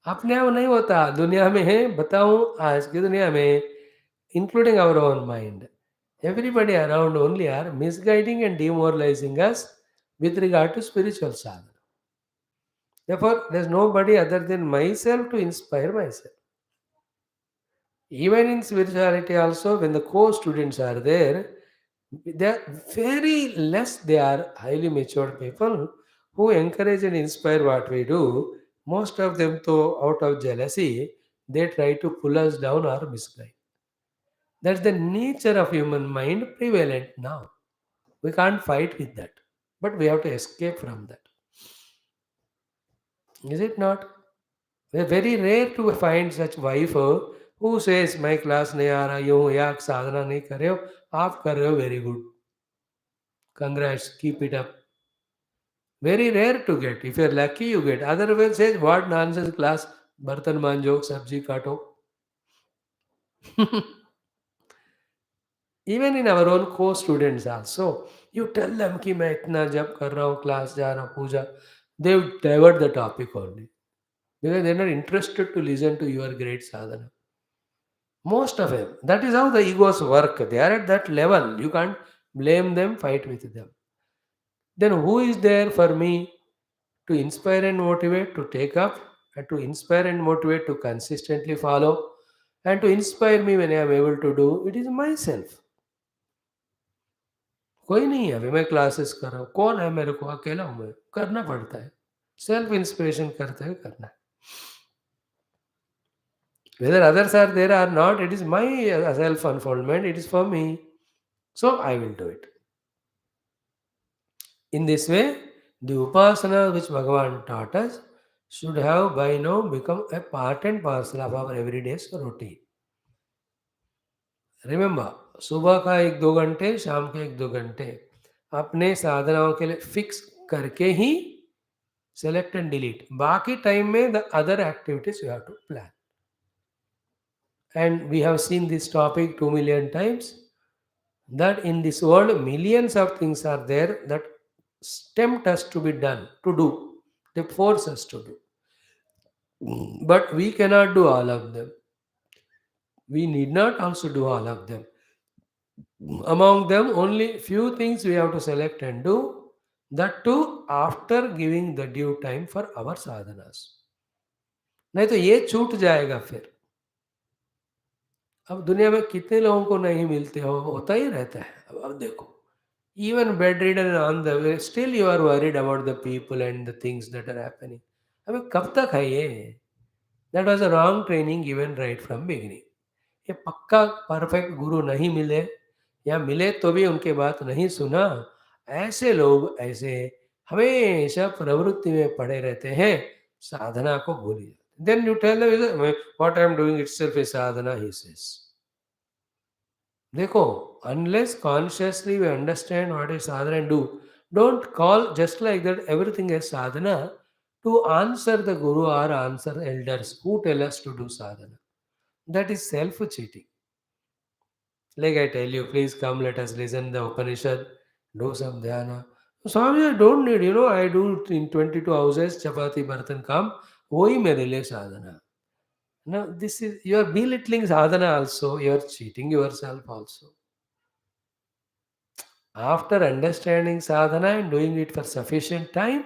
अपने आप नहीं होता, दुनिया में है. बताऊं, आज की दुनिया में, including our own mind, everybody around only are misguiding and demoralizing us with regard to spiritual sadhana. Therefore, there's nobody other than myself to inspire myself. Even in spirituality also, when the co-students are there, they are very less, they are highly matured people who encourage and inspire what we do. Most of them, though, out of jealousy, they try to pull us down or misguide. That's the nature of human mind prevalent now. We can't fight with that, but we have to escape from that. Is it not? We're very rare to find such wife who says, "My class नहीं आ रहा, यूं या साधना नहीं कर रहे हो, आप कर रहे हो, very good. Congrats, keep it up." Very rare to get. If you're lucky, you get. Otherwise, says, "What nonsense class? बर्तन मांजो, सब्जी काटो." Even in our own co-students also, you tell them कि मैं इतना जब कर रहा हूँ, class जा रहा हूँ, पूजा, they will divert the topic only because they're not interested to listen to your great sadhana. Most of them. That is how the egos work. They are at that level. You can't blame them, fight with them. Then who is there for me to inspire and motivate to take up, and to inspire and motivate to consistently follow, and to inspire me when I am able to do? It is myself. कोई नहीं है. अभी मैं classes कर रहा हूँ, कौन है? मेरे को अकेला हूँ, मैं करना पड़ता है. सेल्फ इंस्पिरेशन करते हुए करना है. Whether others are there or not, it is my self unfoldment, it is for me, so I will do it. In this way, the upasana which Bhagavan taught us should have by now become a part and parcel of our everyday's routine. Remember, सुबह का 1-2 घंटे, शाम के 1-2 घंटे अपने साधनाओं के लिए fix करके ही select and delete. बाकी टाइम में the other activities you have to plan. And we have seen this topic 2 million times, that in this world millions of things are there that tempt us to be done, to do, they force us to do. But we cannot do all of them. We need not also do all of them. Among them, only few things we have to select and do, that too after giving the due time for our sadhanas. नहीं तो ये छूट जाएगा फिर. अब दुनिया में कितने लोगों को नहीं मिलते हो, होता ही रहता है. अब देखो, even bedridden and on the way, still you are worried about the people and the things that are happening. अबे कब तक है ये? That was a wrong training given right from beginning. ये पक्का परफेक्ट गुरु नहीं मिले, या मिले तो भी उनके बात नहीं सुना, ऐसे लोग ऐसे हमेशा प्रवृत्ति में पड़े रहते हैं, साधना को भूल जाते. Then you tell them, what I am doing itself is sadhana, he says. देखो, unless consciously we understand what is sadhana and do, don't call just like that everything is sadhana to answer the guru or answer elders who tell us to do sadhana. That is self-cheating. Like I tell you, please come, let us listen the Upanishad, do some dhyana. Swami, I don't need, I do in 22 houses, chapati, bartan, kam, वही मेरे लिए साधना. Now, this is, you are belittling sadhana also, you are cheating yourself also. After understanding sadhana and doing it for sufficient time,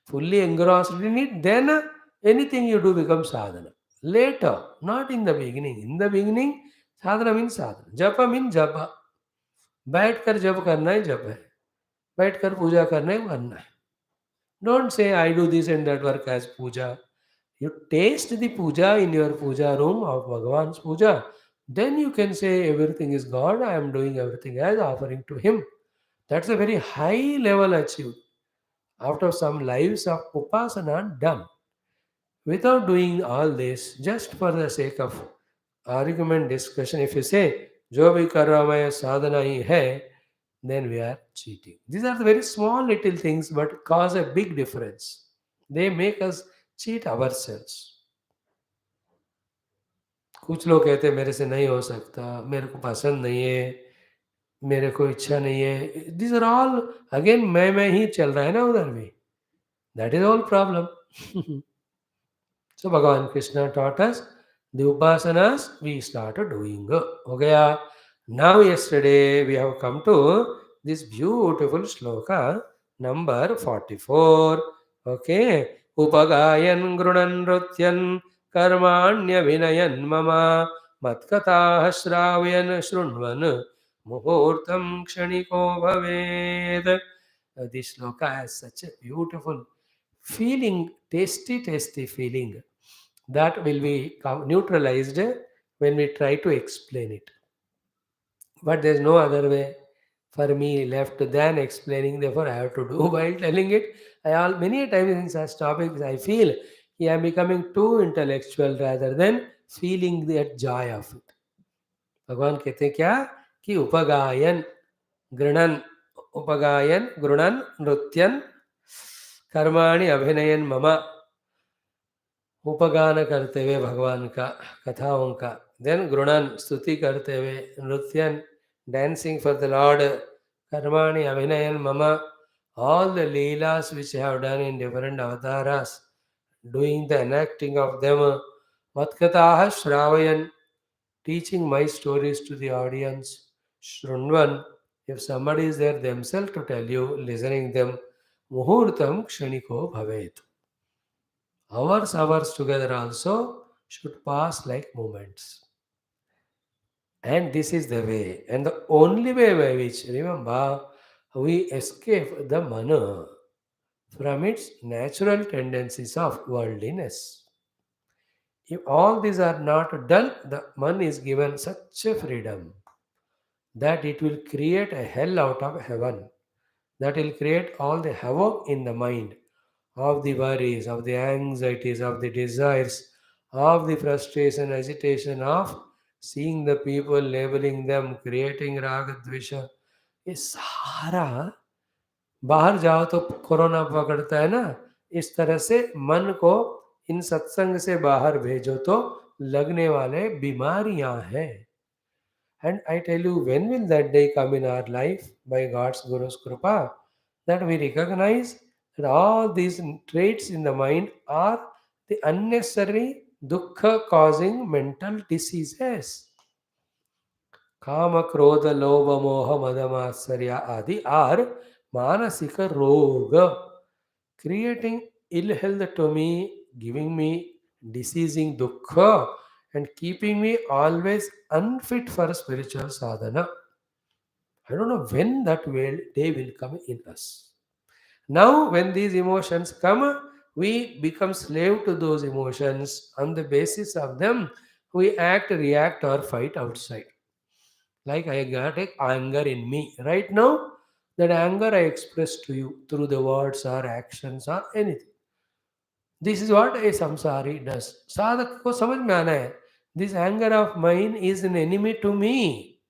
fully engrossed in it, then anything you do becomes sadhana. Later, not in the beginning. In the beginning, sadhana means sadhana. Japa means japa. बैठ कर जप करना है जप है, बैठ कर पूजा करना है करना है. Don't say I do this and that work as puja. You taste the puja in your puja room of Bhagavan's puja. Then you can say everything is God, I am doing everything as offering to Him. That's a very high level achieved after some lives of upasana done. Without doing all this, just for the sake of argument discussion, if you say, जो भी कर रहा मैं साधना ही है, then we are cheating. These are the very small little things but cause a big difference. They make us cheat ourselves. कुछ लोग कहते हैं मेरे से नहीं हो सकता, मेरे को पसंद नहीं है, मेरे को इच्छा नहीं है. These are all again मैं ही चल रहा है ना उधर भी. That is all problem. So Bhagavan Krishna taught us the upasanas we started doing. Okay. Now yesterday we have come to this beautiful shloka number 44. Okay. Upagayan grunan rutyan karmanya vinayan mama matkataha shravyan shrunvan muhurtam kshaniko bhaved. This shloka has such a beautiful feeling, tasty feeling that will be neutralized when we try to explain it. But there's no other way for me left than explaining. Therefore, I have to do while telling it. Many times in such topics, I feel I am becoming too intellectual rather than feeling the joy of it. भगवान कहते हैं क्या कि उपगायन गृणन उपगायन गृणन नृत्यन कर्माणि अभिनयन मम. उपगान करते हुए भगवान का कथाओं का, देन गुणन स्तुति करते हुए, नृत्यन dancing for the Lord, karmani abhinayan mama, all the leelas which I have done in different avataras, doing the enacting of them, matkataha shravyan, teaching my stories to the audience, shrunvan, if somebody is there themselves to tell you, listening them, muhurtam kshaniko bhavet. Hours together also should pass like moments. And this is the way. And the only way by which, remember, we escape the mana from its natural tendencies of worldliness. If all these are not done, the man is given such a freedom that it will create a hell out of heaven. That will create all the havoc in the mind of the worries, of the anxieties, of the desires, of the frustration, agitation of seeing the people, labeling them, creating raga dvesha. ये सारा बाहर जाओ तो corona पकड़ता है ना, इस तरह से मन को इन सत्संग से बाहर भेजो तो लगने वाले बीमारियां हैं. And I tell you, when will that day come in our life? By God's Guru's Kripa, that we recognize that all these traits in the mind are the unnecessary dukkha causing mental diseases. Kama, Krodha, Lobha, Moha, Madamatsarya Adi are Manasika Roga, creating ill health to me, giving me diseasing dukkha, and keeping me always unfit for spiritual sadhana. I don't know when that day will come in us. Now, when these emotions come, we become slave to those emotions. On the basis of them, we act, react, or fight outside. Like I got anger in me. Right now, that anger I express to you through the words or actions or anything. This is what a samsari does. साधक को समझ में आना है. This anger of mine is an enemy to me.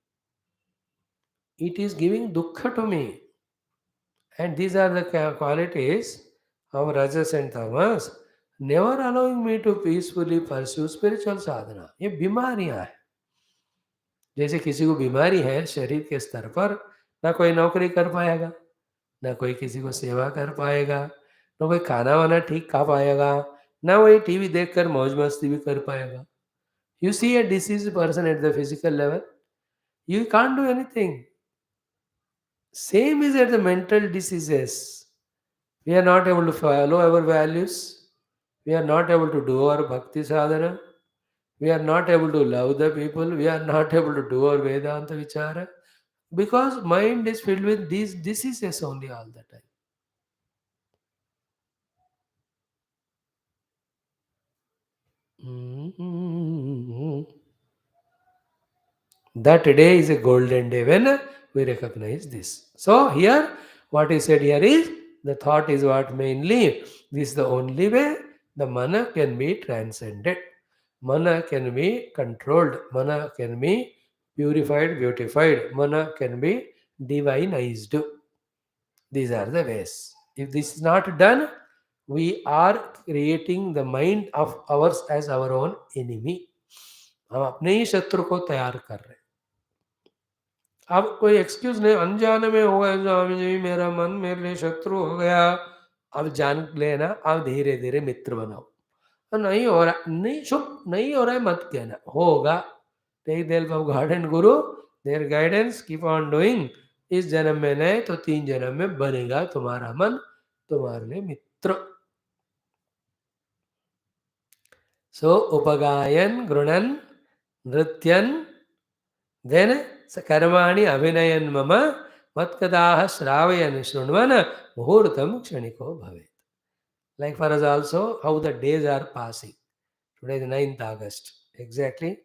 It is giving dukkha to me. And these are the qualities of rajas and tamas, never allowing me to peacefully pursue spiritual sadhana. ये बीमारियां हैं. जैसे किसी को बीमारी है शरीर के स्तर पर, ना कोई नौकरी कर पाएगा, ना कोई किसी को सेवा कर पाएगा, ना कोई खाना वाना ठीक खा पाएगा, ना वही टीवी देखकर मौज मस्ती भी कर पाएगा. You see a diseased person at the physical level, you can't do anything. Same is at the mental diseases. We are not able to follow our values. We are not able to do our bhakti sadhana. We are not able to love the people. We are not able to do our Vedanta vichara. Because mind is filled with these diseases only all the time. Mhm. That day is a golden day when we recognize this. So here, what is said here is the thought is what mainly. This is the only way the mana can be transcended. Mana can be controlled. Mana can be purified, beautified. Mana can be divinized. These are the ways. If this is not done, we are creating the mind of ours as our own enemy. हम अपने ही शत्रु को तैयार कर रहे हैं. अब कोई एक्सक्यूज नहीं, अनजाने में हो गया स्वामी जी, मेरा मन मेरे लिए शत्रु हो गया. अब जान लेना, अब धीरे धीरे मित्र बनाओ. नहीं हो रहा, नहीं चुप, नहीं हो रहा है मत कहना, होगा. Take the help of God and guru, their guidance, keep on doing. इस जन्म में नहीं तो 3 जन्म में बनेगा तुम्हारा मन तुम्हारे लिए मित्र. सो उपगायन गृणन नृत्यन देन कर्माणि अभिनयन मम मत्कदाः श्रावयन शृण्वन् मुहूर्तं क्षणिको भवेत्. Like for us also, how the days are passing. Today is 9th August. Exactly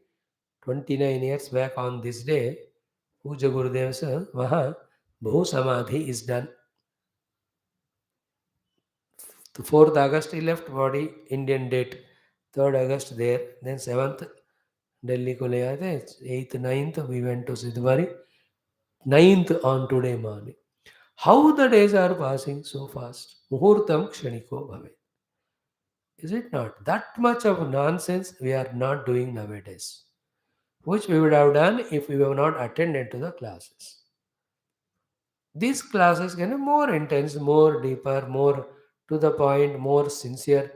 29 years back on this day, Puja Gurudev's Maha Bhu Samadhi is done. 4th August he left body, Indian date. 3rd August there. Then 7th Delhi ko le aate. 8th, 9th we went to Siddhwari. 9th on today morning. How the days are passing so fast. Muhurtam kshaniko bhave. Is it not? That much of nonsense we are not doing nowadays, which we would have done if we were not attended to the classes. These classes can be more intense, more deeper, more to the point, more sincere.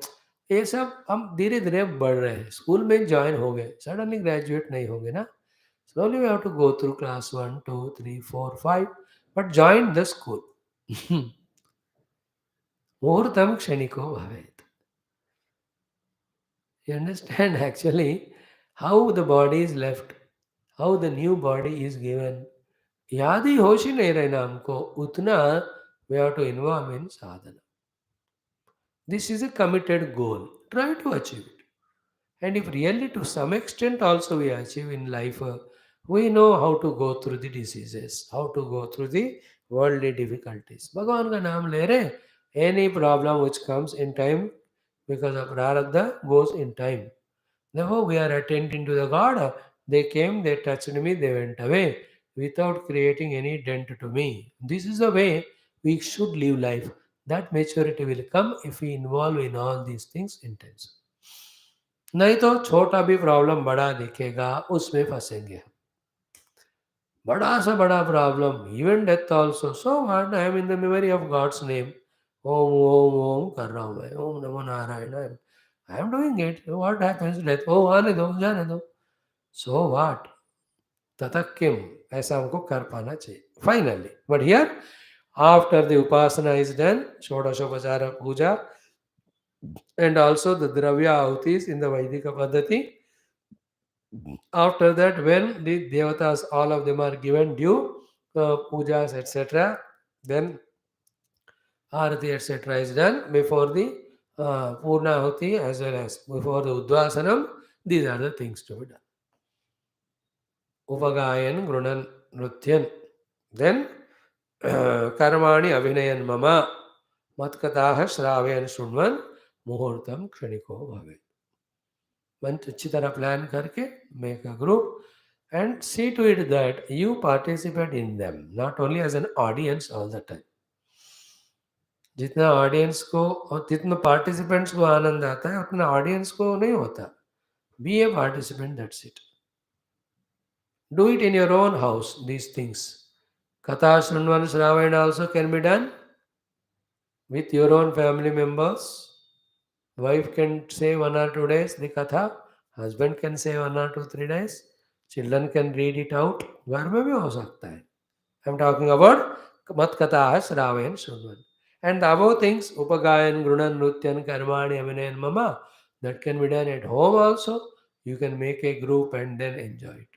ये सब हम धीरे धीरे बढ़ रहे हैं. School में join हो गए, सडनली ग्रेजुएट नहीं होंगे ना. Slowly we have to go through class 1, 2, 3, 4, 5, but join the school. मुहूर्तम क्षणिको भवेत्. You understand actually how the body is left, how the new body is given. याद ही होश ही नहीं रहना हमको, उतना we have to involve in sadhana. This is a committed goal. Try to achieve it. And if really to some extent also we achieve in life, we know how to go through the diseases, how to go through the worldly difficulties. भगवान का नाम ले रहे, any problem which comes in time because of prarabdha goes in time. Therefore, we are attending to the God. They came, they touched me, they went away without creating any dent to me. This is the way we should live life. That maturity will come if we involve in all these things intensely. नहीं तो छोटा भी problem बड़ा दिखेगा, उसमें फंसेंगे. बड़ा सा बड़ा problem, even death also. So what, I am in the memory of God's name. Om Om Om कर रहा हूँ मैं, ओम नमो Narayan. I am doing it. What happens death, ओ आने दो, जाने दो. सो व्हाट, ततः किम, ऐसा हमको कर पाना चाहिए finally. But here after the उपासना इज डन, षोडशोपचार puja, and also the dravya ahutis in the Vaidika Paddhati. After that, when the devatas, all of them are given due pujas, etc., then arati, etc., is done before the Purnahuti as well as before the Udvasanam. These are the things to be done. Upagayan, Grunan, Nrutyan. Then Karmani, Abhinayan, Mama, Matkataha, Shravan, Shunvan, Muhurtam, Kshaniko, Bhave. Month अच्छी तरह plan करके make a group and see to it that you participate in them, not only as an audience all the time. जितना audience को और जितना participants को आनंद आता है उतना ऑडियंस को नहीं होता. Be a participant, that's it. Do it in your own house. These things, कथा श्रृण्वन Shravan also can be done with your own family members. Wife can say 1 or 2 days the katha, Husband can say 1 or 2, 3 days. Children can read it out. घर में भी हो सकता है. I'm talking about mat katha Sravayan Shunvan. And the above things, Upagayan, Grunan, Nutyan, Karmani, Abhinayan, Mama, that can be done at home also. You can make a group and then enjoy it.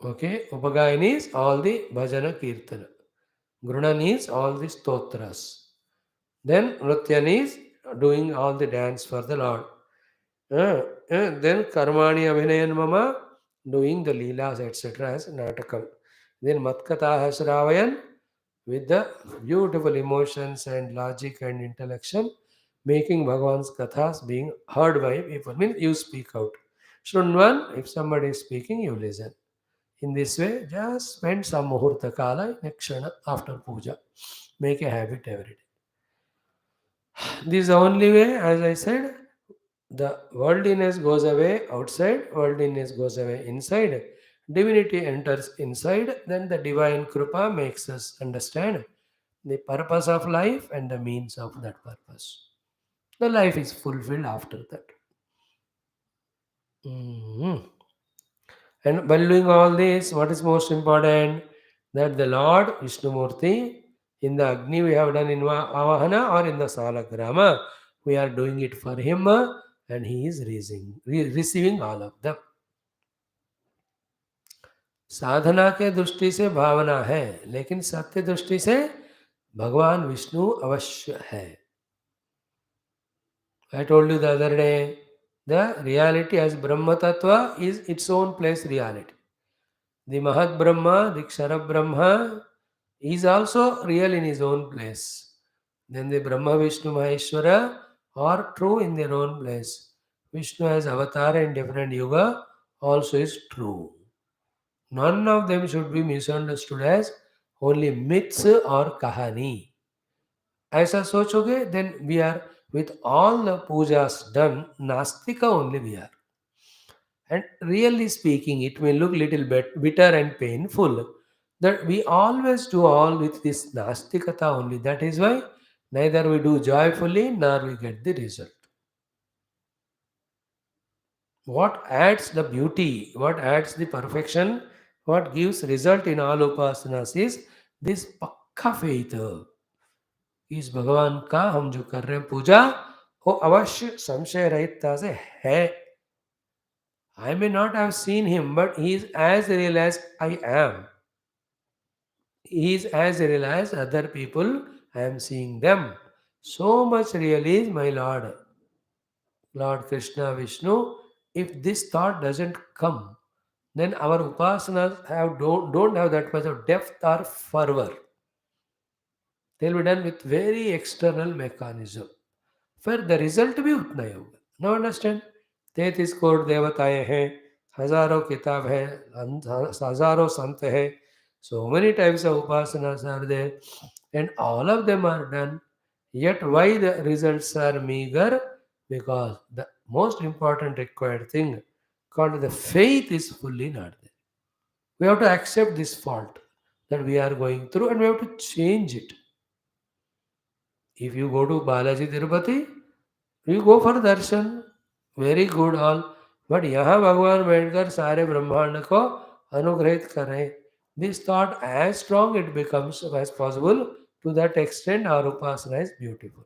Okay, Upagayan is all the bhajana kirtana. Grunan is all the stotras. Then Nrityan is doing all the dance for the Lord. Then Karmani Abhinayan Mama doing the Leelas etc. as Natakam. Then Matkata Hasravayan with the beautiful emotions and logic and intellection making Bhagavan's kathas being heard by people. Means you speak out. Shrunvan, if somebody is speaking, you listen. In this way, just spend some muhurta kala in a kshana after puja. Make a habit every day. This is the only way, as I said, the worldliness goes away outside, worldliness goes away inside. Divinity enters inside, then the divine Krupa makes us understand the purpose of life and the means of that purpose. The life is fulfilled after that. Mhm. And while doing all this, what is most important? That the Lord Vishnumurti, in the Agni we have done in Avahana or in the Salagrama, we are doing it for him and he is receiving all of them. साधना के दृष्टि से भावना है लेकिन सत्य दृष्टि से भगवान विष्णु अवश्य है. I told you the other day, the reality as Brahma Tattva is its own place reality. The Mahat Brahma, the Kshara Brahma is also real in his own place. Then the Brahma, Vishnu, Maheshwara are true in their own place. Vishnu as avatar in different yuga also is true. None of them should be misunderstood as only myths or kahani. ऐसा सोचोगे then we are with all the pujas done nastika only we are. And really speaking, it may look little bit bitter and painful that we always do all with this nastikata only. That is why neither we do joyfully nor we get the result. What adds the beauty, what adds the perfection, what gives result in all upasanas is this pakka faith. इस भगवान का हम जो कर रहे हैं पूजा वो अवश्य संशय रहितता से है. I may not have seen him, but he is as real as I am. He is as real as other people. I am seeing them. So much real is my Lord, Lord Krishna, Vishnu. If this thought doesn't come, then our upasanas don't have that much of depth or fervor. They'll be done with very external mechanism. फिर the result भी उतना ही होगा. No understand. 33 crore देवताएं हैं, हजारों किताब है, हजारों संत है. So many types of upasanas are there and all of them are done. Yet why the results are meager? Because the most important required thing called the faith is fully not there. We have to accept this fault that we are going through and we have to change it. If you go to Balaji Tirupati, you go for darshan, very good all. But यहाँ भगवान बैठकर सारे ब्रह्मांड को अनुग्रहित कर रहे हैं. This thought as strong it becomes as possible to that extent our उपासना is beautiful.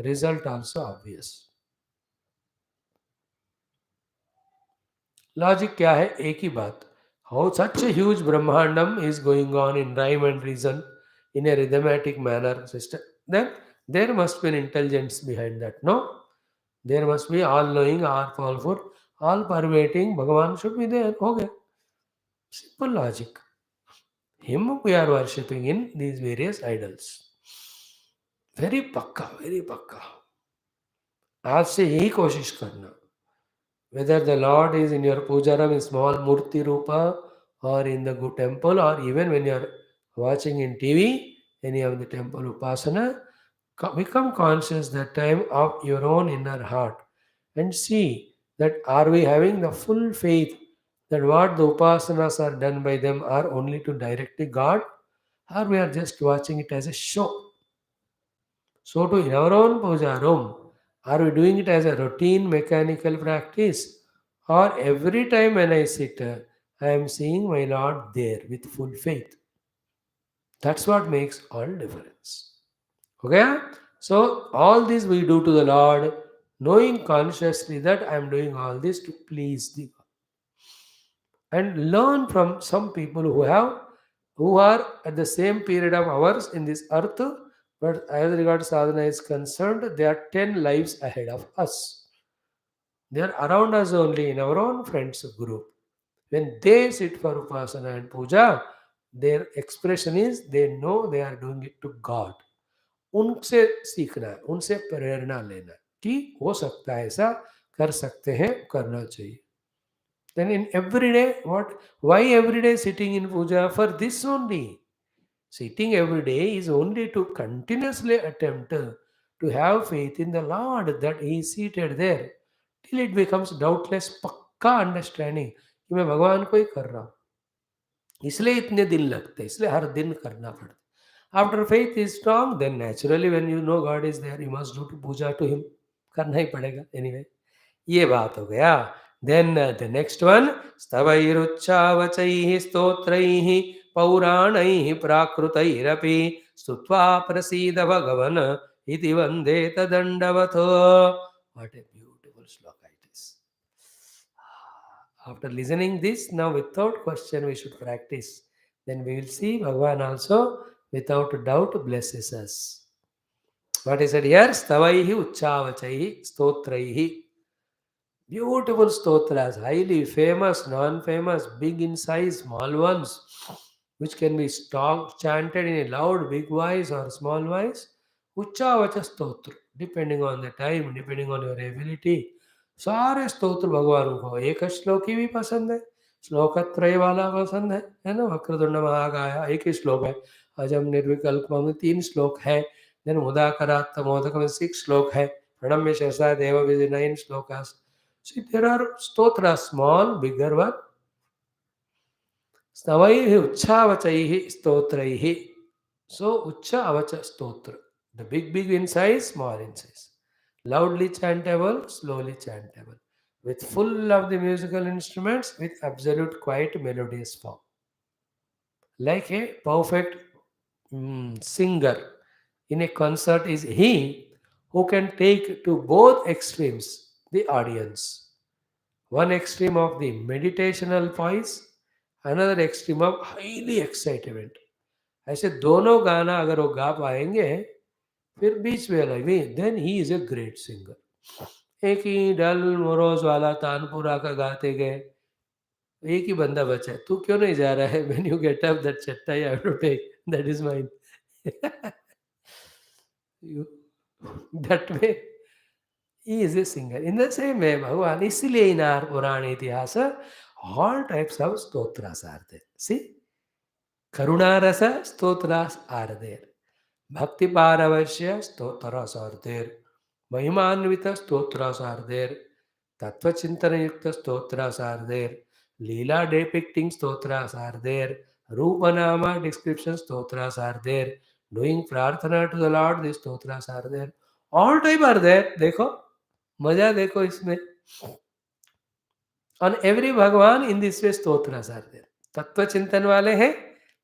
Result also obvious. Logic क्या है? एक ही बात. हाउ सच ए ह्यूज ब्रह्मांडम is going on in rhyme and reason in a rhythmatic manner system, then there must be an intelligence behind that. No, there must be all knowing, all powerful, all pervading Bhagavan should be there. Okay, simple logic. Him we are worshipping in these various idols. Very पक्का, very पक्का. आज से यही कोशिश करना. Whether the Lord is in your pujaram in small murti rupa or in the good temple or even when you are watching in TV, any of the temple upasana, become conscious that time of your own inner heart and see that are we having the full faith that what the upasanas are done by them are only to direct the God, or we are just watching it as a show. So too in our own puja room, are we doing it as a routine mechanical practice? Or every time when I sit, I am seeing my Lord there with full faith. That's what makes all difference. Okay? So all this we do to the Lord, knowing consciously that I am doing all this to please the God. And learn from some people who are at the same period of ours in this earth, but as regards sadhana is concerned, they are 10 lives ahead of us. They are around us only in our own friends group. When they sit for upasana and puja, their expression is they know they are doing it to God. उनसे सीखना है, उनसे प्रेरणा लेना है कि हो सकता है ऐसा कर सकते हैं, करना चाहिए. Then in every day, what? Why every day sitting in puja? For this only. Sitting every day is only to continuously attempt to have faith in the Lord that He is seated there till it becomes doubtless पक्का understanding कि मैं भगवान को ही कर रहा हूँ. इसलिए इतने दिन लगते, इसलिए हर दिन करना पड़ता. After faith is strong, then naturally when you know God is there, you must do to puja to him. करना ही पड़ेगा एनीवे. ये बात हो गया. देन द नेक्स्ट वन, स्तवैरुच्चावचैः स्तोत्रैः पौराणैः प्राकृतैरपि स्तुत्वा प्रसीद भगवन् इति वन्दे तदण्डवत्. What a beautiful shloka it is. After listening this, now without question we should practice. Then we will see Bhagavan also without doubt blesses us. What is it here? Stavaihi uchavachaihi stotraihi. Beautiful stotras, highly famous, non-famous, big in size, small ones, which can be chanted in a loud, big voice or small voice. Uchavacha stotra, depending on the time, depending on your ability. सारे स्तोत्र भगवान को. एक श्लोकी भी पसंद है, श्लोकत्रय वाला पसंद है ना. वक्रतुंड महाकाय एक ही श्लोक है. अजम निर्विकल्प में 3 श्लोक है. देन मुदाकरात्त मोदक में 6 श्लोक है. प्रणम्य शेषा देव विधि 9 shlokas. See, there are stotras, small, bigger one. Stavaihi uchchavachaihi stotraihi. So, ucha avacha stotra. The big in size, small in size. Loudly chantable, slowly chantable. With full of the musical instruments, with absolute quiet melodious form. Like a perfect singer in a concert is he who can take to both extremes the audience. One extreme of the meditational voice, another extreme of highly excitement. ऐसे दोनों गाना अगर वो गा पाएंगे, फिर बीच में लगे, then he is a great singer. एक ही डल मोरोज वाला तानपुरा का गाते गए, एक ही बंदा बचा है. तू क्यों नहीं जा रहा है? When you get up that chatta I have to take, that is mine. You, that way he is a singer. In the same way, Bhagavan, इसलिए in our Purana इतिहास, all types of stotras are there. See, Karunarasa stotras are there. Bhakti Paravashya stotras are there. Mahimanvita stotras are there. Tattva Chintana Yukta stotras are there. Leela depicting stotras are there. Rupanama description stotras are there. Doing prarthana to the Lord, these stotras are there. All type are there. देखो मजा देखो इसमें. On every भगवान in this way stotras are there. तत्व चिंतन वाले हैं,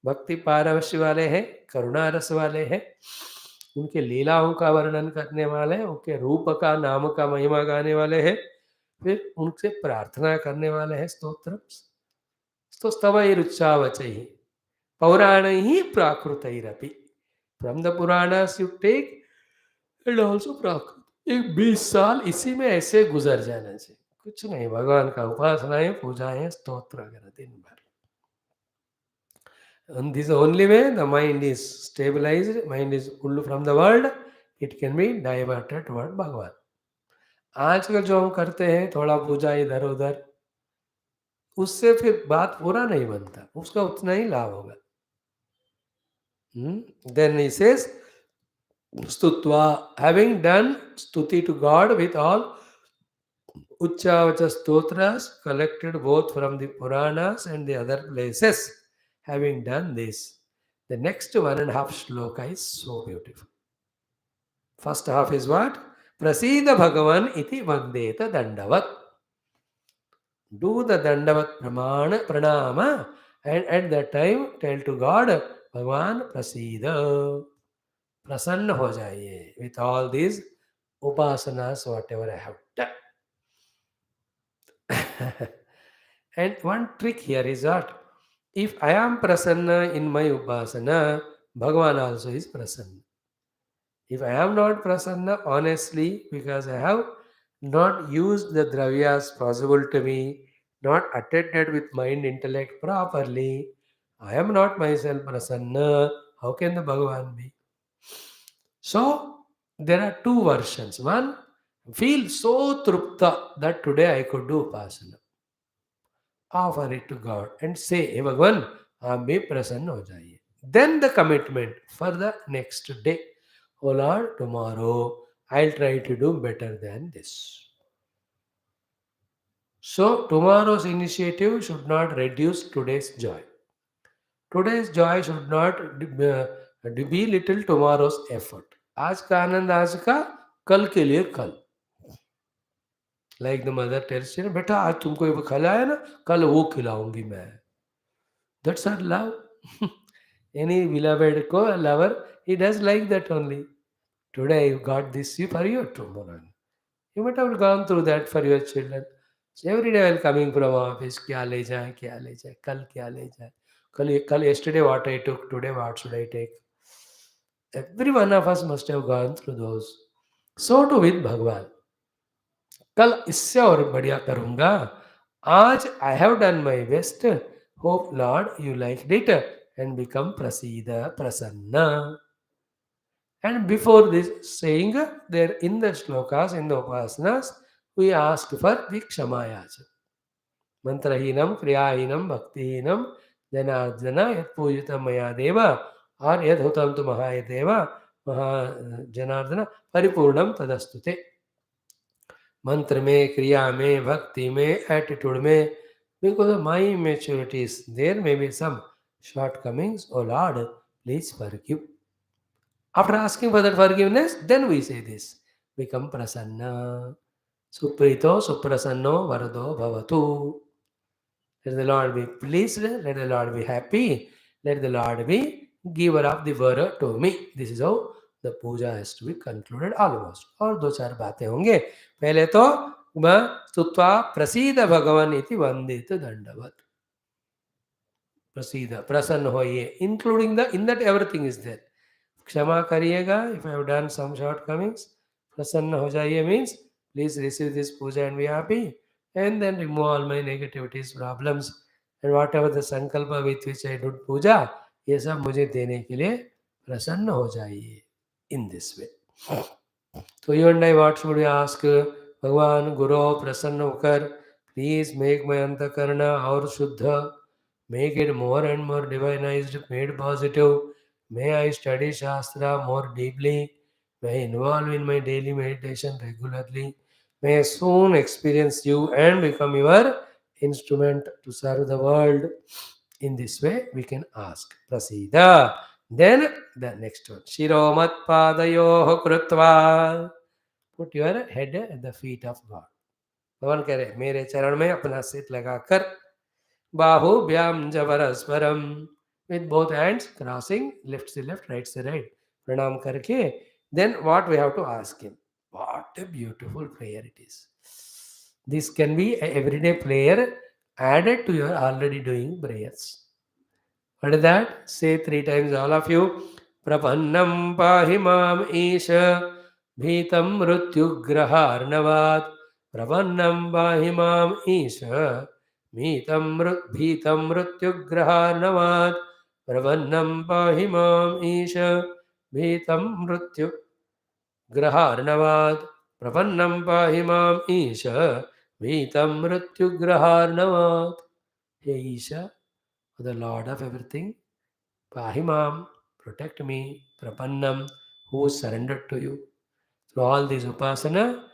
भक्ति पारवश्य वाले हैं, करुणा रस वाले हैं, उनके लीलाओं का वर्णन करने वाले हैं, उनके रूप का नाम का महिमा गाने वाले हैं, फिर उनसे प्रार्थना करने वाले हैं. स्तोत्र तो स्तवैरुच्चावचैः पौराणैः प्राकृतैरपि. From the Puranas you take and also Prakrit. एक 20 साल इसी में ऐसे गुजर जाना चाहिए. कुछ नहीं, भगवान का उपासनाएं, पूजाएं, स्तोत्र वगैरह दिन भर. And this is the only way the mind is stabilized, mind is pulled from the world, it can be diverted toward भगवान. आजकल जो हम करते हैं थोड़ा पूजा इधर उधर, उससे फिर बात पूरा नहीं बनता, उसका उतना ही लाभ होगा. Then he says, Stutva, having done stuti to God with all Uchchavacha stotras collected both from the Puranas and the other places, having done this, the next 1.5 shloka is so beautiful. First half is what? Prasida Bhagavan iti vandeta dandavat. Do the dandavat pranama, and at that time tell to God, Bhagavan Prasida. Prasanna ho jaiye with all these upasanas, whatever I have done. And one trick here is that if I am prasanna in my upasana, Bhagavan also is prasanna. If I am not prasanna, honestly, because I have not used the dravyas possible to me, not attended with mind intellect properly, I am not myself prasanna. How can the Bhagavan be? So there are two versions. One, feel so trupta that today I could do upasana. Offer it to God and say, "Hey Bhagavan, आप भी प्रसन्न हो जाइए." Then the commitment for the next day. Oh Lord, tomorrow I'll try to do better than this. So tomorrow's initiative should not reduce today's joy. Today's joy should not belittle tomorrow's effort. आज का आनंद आज का, कल के लिए कल. Like the mother tells you, बेटा आज तुमको ये खिलाया ना, कल वो खिलाऊंगी मैं. That's our love. Any beloved lover, he does like that only. Today you got this for you tomorrow. You might have gone through that for your children. So every day while coming from office, क्या ले जाए, कल क्या ले जाए, कल yesterday what I took, today what should I take? Every one of us must have gone through those. So too with Bhagwan. कल इससे और बढ़िया करूंगा. आज I have done my best. Hope Lord you liked it and become prasida prasanna. And before this saying, there in the shlokas, in the upasanas, we ask for the kshamayach. Mantrahinam, kriyahinam, bhaktihinam, janardana, yat pujitam maya deva, or yad hutam tu mahaya deva, maha janardana, paripurnam tadastute. मंत्र में, क्रिया में, भक्ति में, attitude में, because of my immaturities, there may be some shortcomings. Oh Lord, please forgive. After asking for that forgiveness, then we say this. Become prasanna. Suprito, suprasanno, varado, bhavatu. Let the Lord be pleased. Let the Lord be happy. Let the Lord be giver of the vara to me. This is how the puja has to be concluded almost. और दो चार बातें होंगे. पहले तो स्तुत्वा प्रसीद भगवान इति वंदित दंडवत. प्रसीद, प्रसन्न होइए. Including the, in that everything is there. क्षमा करिएगा if I have done some shortcomings. प्रसन्न हो जाइए means please receive this puja and be happy, and then remove all my negativities, problems, and whatever the sankalpa with which I did puja, ये सब मुझे देने के लिए प्रसन्न हो जाइए. In this way. So you and I, what should we ask? भगवान गुरु प्रसन्न होकर please make my अंतःकरण और शुद्ध, make it more and more divinized, made positive. May I study Shastra more deeply. May I involve in my daily meditation regularly. May I soon experience you and become your instrument to serve the world. In this way, we can ask. Prasida. Then the next one. Shiromat padayoh krutva. Put your head at the feet of God. भगवान कह रहे मेरे चरण में अपना सिर लगाकर, बाहुभ्याम जबरस्परम, with both hands crossing, left से left, right से right, प्रणाम करके, then what we have to ask him. What a beautiful prayer it is. This can be a everyday prayer added to your already doing prayers. What is that? Say 3 times, all of you. Prapannam pahimam isha bhitam mrutyugraharnavat. Prapannam pahimam isha bhitam mrutyugraharnavat. Prapannam pahimam isha bhitam mrutyugraharnavat. Prapannam pahimam isha bhitam mrutyugraharnavat. Hey Isha, the Lord of everything, Pahimam, protect me, Prapannam, who is surrendered to you. Through all these upasana,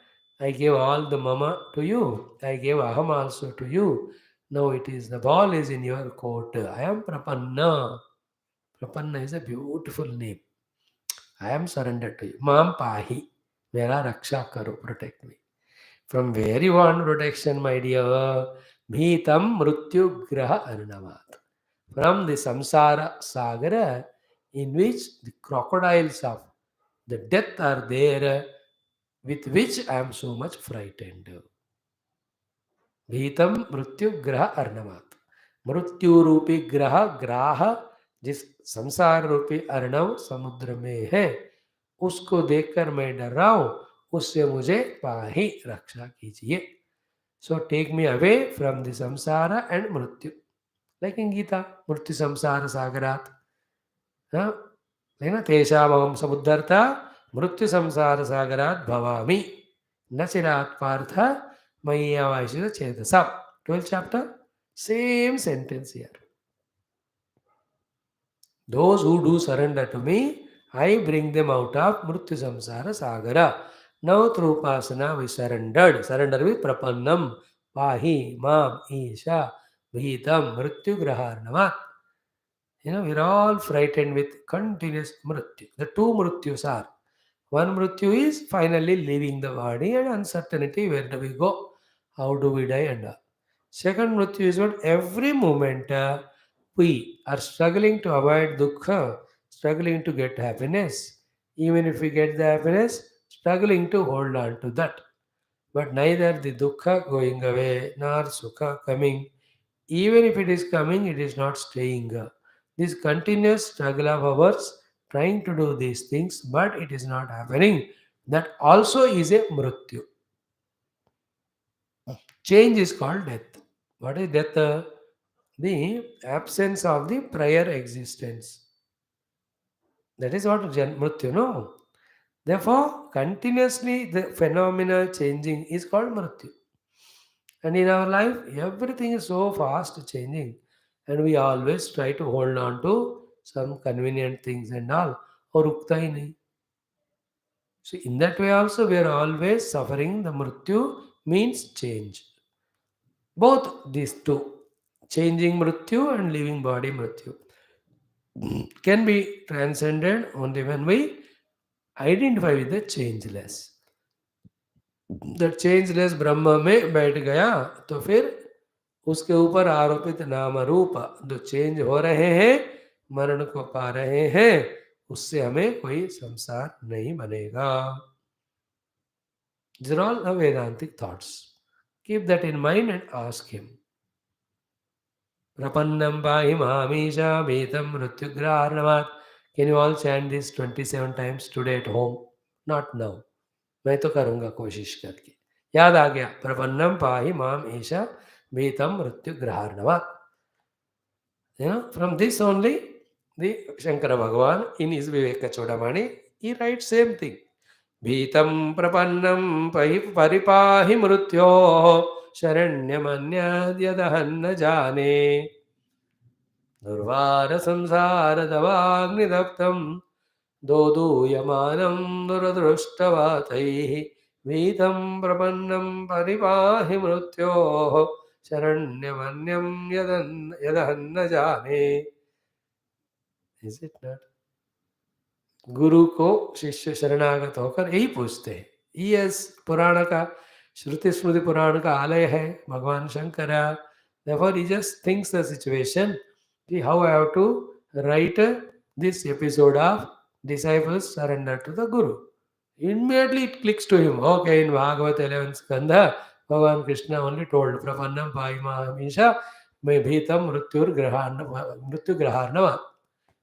I gave all the mama to you. I gave aham also to you. Now it is, the ball is in your court. I am Prapanna. Prapanna is a beautiful name. I am surrendered to you. Mam pahi. Mera raksha karo. Protect me. From where you want protection, my dear? Bhitam mrityu graha arnavat. From the samsara sagara in which the crocodiles of the death are there, with which I am so much frightened. भीतम मृत्यु ग्रह अर्णवात मृत्यु रूपी ग्रह ग्राह जिस संसार रूपी अर्णव समुद्र में है उसको देखकर मैं डर रहा हूं उससे मुझे पाही रक्षा कीजिए so take me away from the samsara and mrityu like in Gita मृत्यु संसार सागरात लेकिन तेषामहं समुद्धर्ता मृत्यु संसार सागरात भवामि न चिरात् पार्थ मय्यावाशित चेतसा 12th chapter same sentence here those who do surrender to me I bring them out of mrityu samsara sagara now through upasana we surrender with prapannam pahi mam isha bhitam mrityu graharnavat. We're all frightened with continuous mrityu. The two mrityus are one mrityu is finally leaving the body and uncertainty where do we go, how do we die, and all. Second mrityu is what every moment we are struggling to avoid dukkha, struggling to get happiness. Even if we get the happiness, struggling to hold on to that. But neither the dukkha going away nor sukha coming. Even if it is coming, it is not staying. This continuous struggle of ours trying to do these things, but it is not happening. That also is a mrityu. Change is called death. What is death? The absence of the prior existence. That is what mrityu, no? Therefore, continuously the phenomena changing is called mrityu. And in our life, everything is so fast changing, and we always try to hold on to some convenient things and all. Or rukta hi nahi. So in that way also we are always suffering. The mrityu means change. Both these two, changing mrityu and leaving body mrityu, can be transcended only when we identify with the changeless. The changeless ब्रह्म में बैठ गया तो फिर उसके ऊपर आरोपित नाम रूप जो चेंज हो रहे हैं मरण को पा रहे हैं उससे हमें कोई संसार नहीं बनेगा. These are all the Vedantic thoughts. Keep that in mind and ask him. Prapannam pahi mamisha betam mrityugrarnavat. Can you all chant this 27 times today at home? Not now. मैं तो करूँगा कोशिश करके. याद आ गया. प्रपन्नम पाहि माम ईशा बेतम मृत्यु ग्रहार्णवात्. From this only the Shankara Bhagavan in his Viveka Chodamani, he writes same thing. Bhitam prapannam paripahi mrityo sharanyamanyad jane durvara samsara davagni दोदूयमानं दुरदृष्टवातैः वीतं प्रपन्नं परिपाहि मृत्योः शरण्यमन्यं यदहन्न जाने. Is it not? गुरु को शिष्य शरणागत होकर यही पूछते हैं. यस पुराण का श्रुति स्मृति पुराण का आलय है भगवान Shankar. Therefore he just thinks the situation, see how I have to write this episode of disciples surrender to the Guru. Immediately it clicks to him. Okay, in Bhagavatam 11 Skandha, Bhagavan Krishna only told Prapannam Paimahamisha may bhitam mrityu graharnava.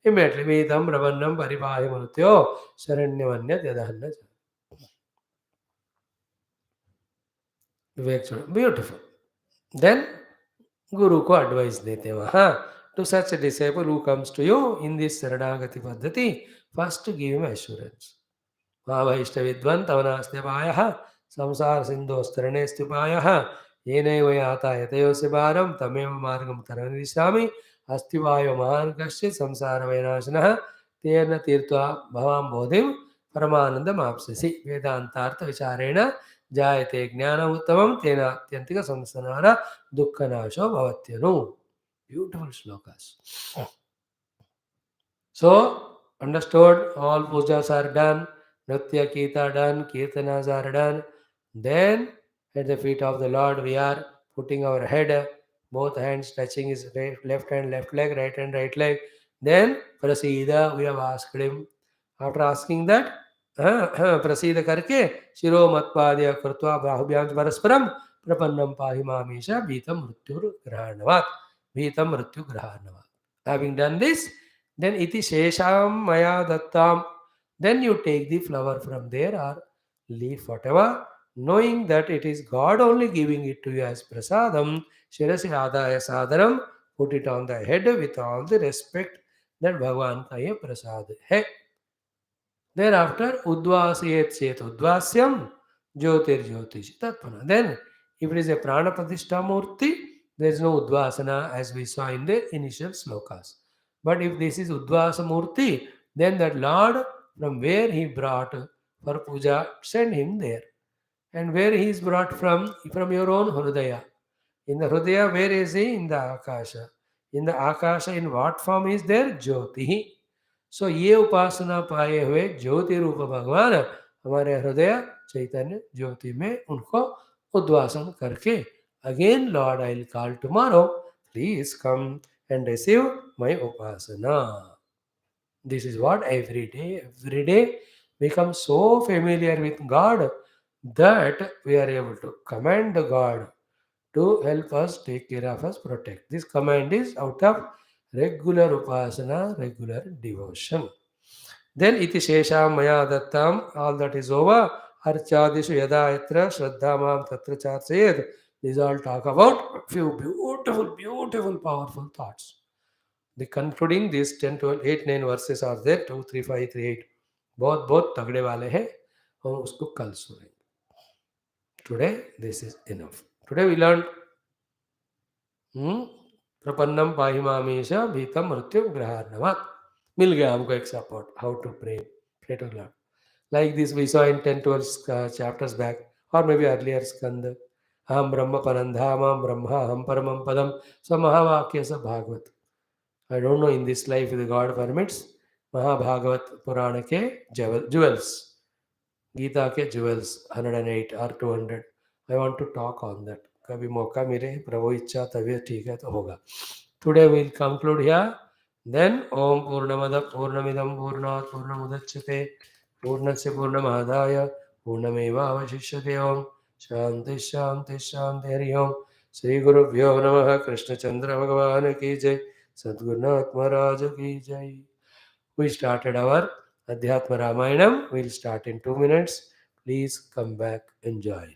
Immediately, Vedam Brahmanam Paripahi Murtyo Saranyamanyat Yadahanna. Beautiful. Then Guru ko advice dete waha. To such a disciple who comes to you in this Saranagati Paddhati, first give him assurance. Mahavaishta Vidvan Tavanastyapayaha Samsar Sindhostaranestyupayaha Yeneva Yata Yatayosya Bharam Tameva Margam Taranishami Astivayo Mahan Kashya Samsara Vainashanaha Tena Tirtva Bhavam Bodhim Paramanandam Apsasi Vedantartha Vicharena Jayate Jnana Uttamam Tena Tyantika Samsanara Dukkanasho Bhavatyanu. Beautiful shlokas. So, Understood? All pujas are done, Nritya Kita done, Kirtanas are done. Then at the feet of the Lord we are putting our head, both hands touching his left hand, left leg, right hand, right leg. Then Prasida, we have asked him. After asking that, प्रसीद करके शिरो मत्पाद्य कृत्वा बाहुभ्यां परस्परम प्रपन्नम पाहि मामीशा भीतम मृत्युर्ग्रहणवात् भीतम मृत्युग्रहणवात्. Having done this, then iti shesham maya dattam. Then you take the flower from there or leaf, whatever, knowing that it is God only giving it to you as prasadam. Shirasi adaya sadaram. Put it on the head with all the respect that Bhagavan ka ye prasad hai. Thereafter, udvasayet chet udvasyam jyotir jyotish tatpana. Then, if it is a prana pratishtha murti, there is no udvasana as we saw in the initial slokas. But if this is udvasa murti, then that Lord from where he brought for puja, send him there. And where he is brought from your own Hrudaya. In the Hrudaya, where is he? In the Akasha. In the Akasha, in what form is there? Jyoti. सो ये उपासना पाए हुए ज्योति रूप भगवान हमारे हृदय चैतन्य ज्योति में उनको उद्वासन करके again Lord I will call tomorrow please come and receive my Upasana. This is what every day become so familiar with God that we are able to command the God to help us, take care of us, protect. This command is out of regular upasana, regular devotion. Then iti shesha maya dattam, all that is over. Archadishu yada yatra shraddha mam tatra charsayed. These all talk about few beautiful, powerful thoughts. The concluding these 10, 12, 8, 9 verses are there, 2, 3, 5, 3, 8. बहुत तगड़े वाले हैं, हम उसको कल सुनेंगे. Today this is enough. Today we learned प्रपन्नम पाहि मामीशा भीतम मृत्यु ग्रहार्णवात्. मिल गया हमको एक support how to pray to lord. Like this we saw in 10, 12 chapters back, or maybe earlier skanda. Aham brahma parandhamam brahma aham paramam padam. So Mahavakya sa Bhagavat. I don't know in this life if the God permits. Mahabhagavat Purana ke jewels. Gita ke jewels 108 or 200. I want to talk on that. कभी मौका मिले प्रभु इच्छा तबीयत ठीक है तो होगा. Today we will conclude here. Then Om Purnamada Purnamidam Purnat Purnamudachyate Purnasya Purnamadaya Purnameva Avashishyate. Om Shanti Shanti Shanti Hari Om. Sri Guru Bhyo Namaha. Krishna Chandra Bhagavan ki jai. Sadgurunath Maharaj ki jai. We started our Adhyatma Ramayanam. We will start in 2 minutes. Please come back and join.